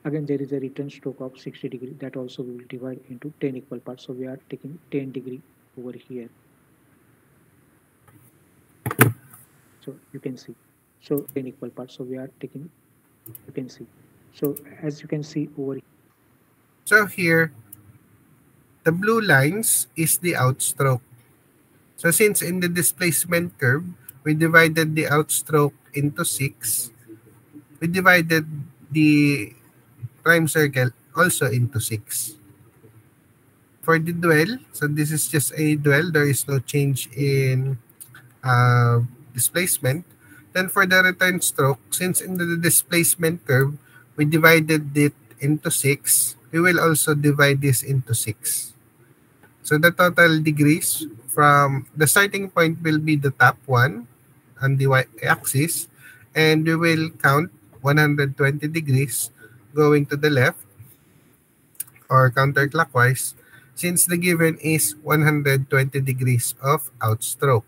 again there is a return stroke of 60 degree, that also we will divide into 10 equal parts. So we are taking 10 degree over here. So you can see, so 10 equal parts, so we are taking, you can see, so as you can see over here. So here, the blue lines is the outstroke. So since in the displacement curve, we divided the outstroke into 6, we divided the prime circle also into 6. For the dwell, so this is just a dwell. There is no change in displacement. Then for the return stroke, since in the displacement curve, we divided it into 6, we will also divide this into 6. So the total degrees from the starting point will be the top one on the y-axis, and we will count 120 degrees going to the left or counterclockwise, since the given is 120 degrees of outstroke.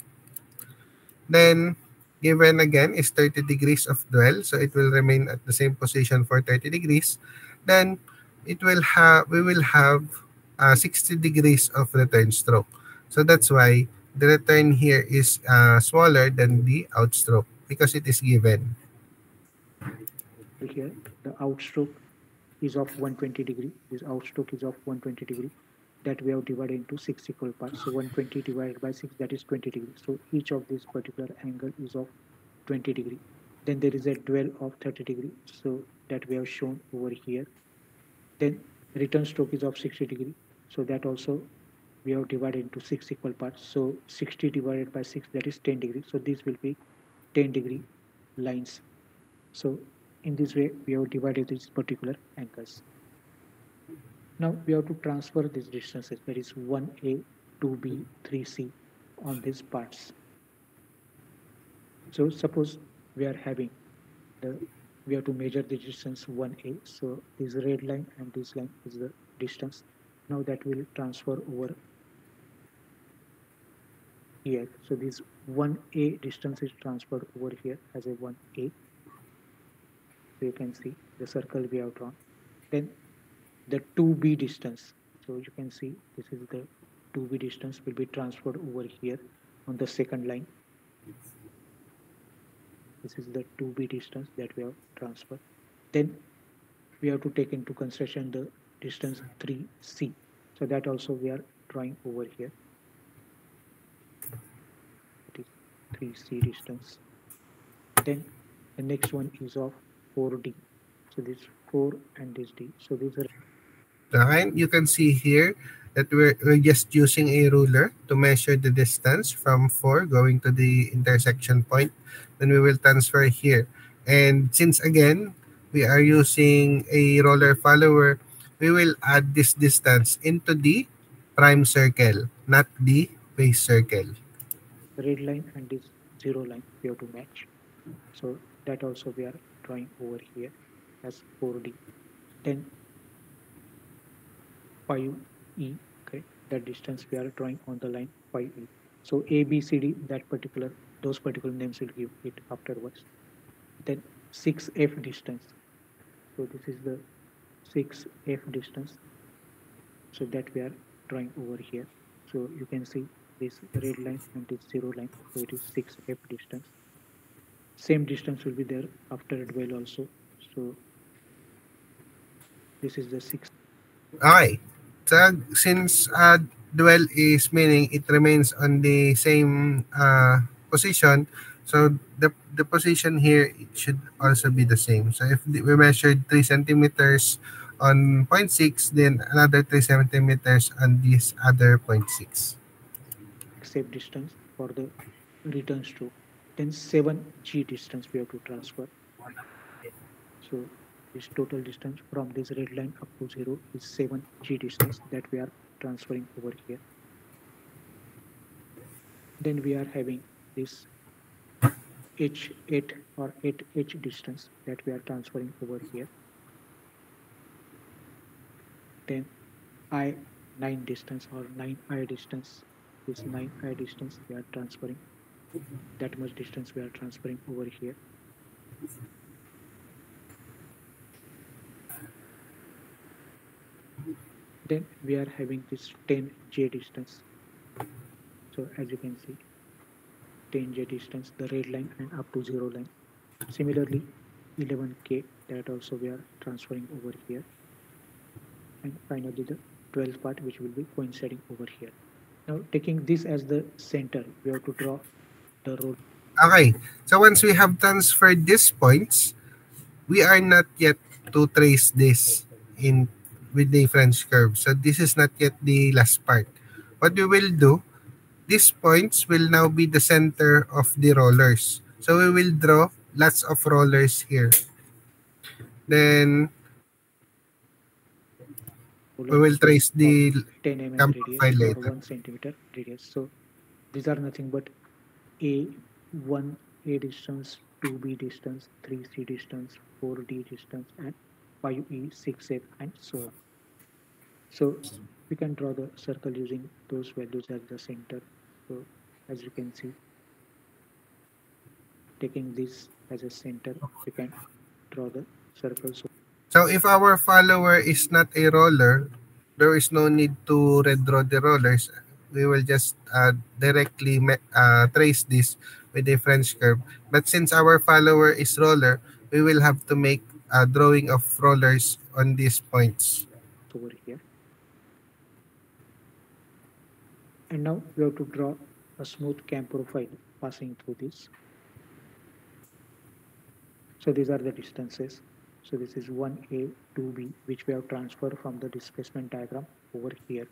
Then given again is 30 degrees of dwell, so it will remain at the same position for 30 degrees. Then we will have 60 degrees of return stroke. So that's why the return here is smaller than the outstroke because it is given. Here, the outstroke is of 120 degree. This outstroke is of 120 degree. That we have divided into 6 equal parts. So 120 divided by 6, that is 20 degrees. So each of this particular angle is of 20 degree. Then there is a dwell of 30 degree. So that we have shown over here. Then return stroke is of 60 degree. So that also we have divided into 6 equal parts. So 60 divided by 6, that is 10 degrees. So this will be 10 degree lines. So in this way, we have divided these particular angles. Now we have to transfer these distances, that is 1a, 2b, 3c on these parts. So suppose we are having we have to measure the distance 1a. So this red line and this line is the distance. Now that will transfer over here. So this 1a distance is transferred over here as a 1a. So you can see the circle we have drawn. Then the 2b distance. So you can see this is the 2b distance will be transferred over here on the second line. This is the 2b distance that we have transferred. Then we have to take into consideration the distance 3c. So that also we are drawing over here. It is 3c distance. Then the next one is of 4d. So this 4 and this d. So these are You can see here that we're just using a ruler to measure the distance from 4 going to the intersection point. Then we will transfer here. And since again, we are using a roller follower, we will add this distance into the prime circle, not the base circle. red line and this 0 line we have to match. So that also we are drawing over here as 4d. Then 5e, okay, that distance we are drawing on the line 5e. So a, b, c, d, those particular names will give it afterwards. Then 6f distance. So this is the 6f distance. So that we are drawing over here. So you can see this red line and this 0 line. So it is 6f distance. Same distance will be there after dwell also. So this is the 6. Okay. So since dwell is meaning it remains on the same position, so the position here should also be the same. So if we measured 3 centimeters on 0.6, then another 3 centimeters on this other 0.6. Except distance for the return stroke. Then 7g distance we have to transfer. So this total distance from this red line up to 0 is 7g distance that we are transferring over here. Then we are having this h8 or 8h distance that we are transferring over here. Then I9 distance or 9i distance, this 9i distance we are transferring. That much distance we are transferring over here. Then we are having this 10j distance. So as you can see, 10j distance, the red line and up to 0 line. Similarly, 11k, that also we are transferring over here. And finally the 12th part which will be coinciding over here. Now taking this as the center, we have to draw the road. Okay, so once we have transferred these points, we are not yet to trace this in with the French curve. So this is not yet the last part. What we will do, these points will now be the center of the rollers. So we will draw lots of rollers here. Then we Roller will trace of the 10 mm cam radius profile or later. 1 centimeter radius. So these are nothing but A1 A distance, 2B distance, 3C distance, 4D distance, and 5E, 6F, and so on. So we can draw the circle using those values as the center. So as you can see, taking this as a center, we can draw the circle. So if our follower is not a roller, there is no need to redraw the rollers. We will just directly trace this with a French curve. But since our follower is roller, we will have to make a drawing of rollers on these points. Over here. And now we have to draw a smooth cam profile passing through this. So these are the distances. So this is 1A, 2B, which we have transferred from the displacement diagram over here.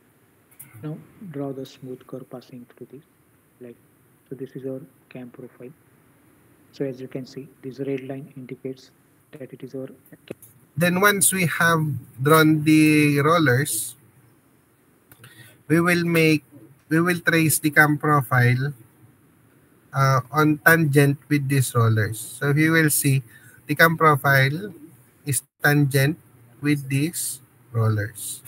Now draw the smooth curve passing through this. So this is our cam profile. So as you can see, this red line indicates that it is our. Then once we have drawn the rollers, we will trace the cam profile on tangent with these rollers. So you will see the cam profile is tangent with these rollers.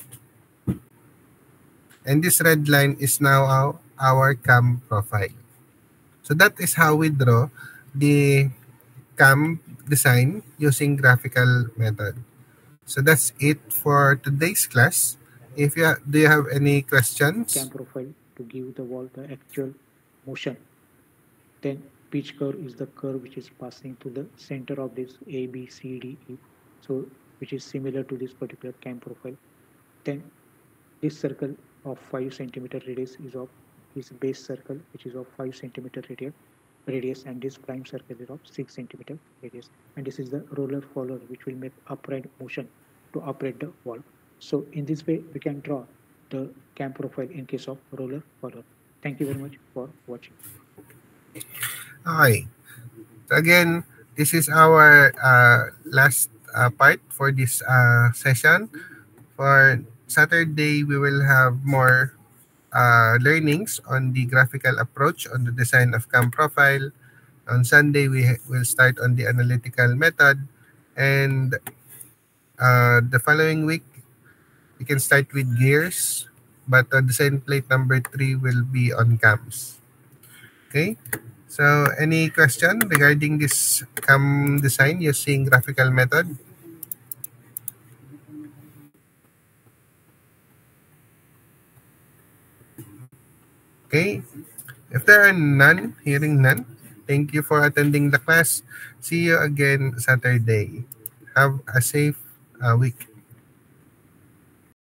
And this red line is now our cam profile. So that is how we draw the cam design using graphical method. So that's it for today's class. Do you have any questions? Cam profile to give the wall the actual motion. Then pitch curve is the curve which is passing to the center of this A, B, C, D, E. So which is similar to this particular cam profile. Then this circle of 5 centimeter radius is of this base circle, which is of 5 centimeter radius, and this prime circle is of 6 centimeter radius. And this is the roller follower, which will make upright motion to upright the wall. So in this way, we can draw the cam profile in case of roller follower. Thank you very much for watching. Okay. So again, this is our last part for this session. For Saturday, we will have more learnings on the graphical approach on the design of cam profile. On Sunday, we will start on the analytical method. And the following week, we can start with gears. But design plate number 3 will be on cams. Okay. So any question regarding this cam design using graphical method? Okay. If there are none, hearing none, thank you for attending the class. See you again Saturday. Have a safe week.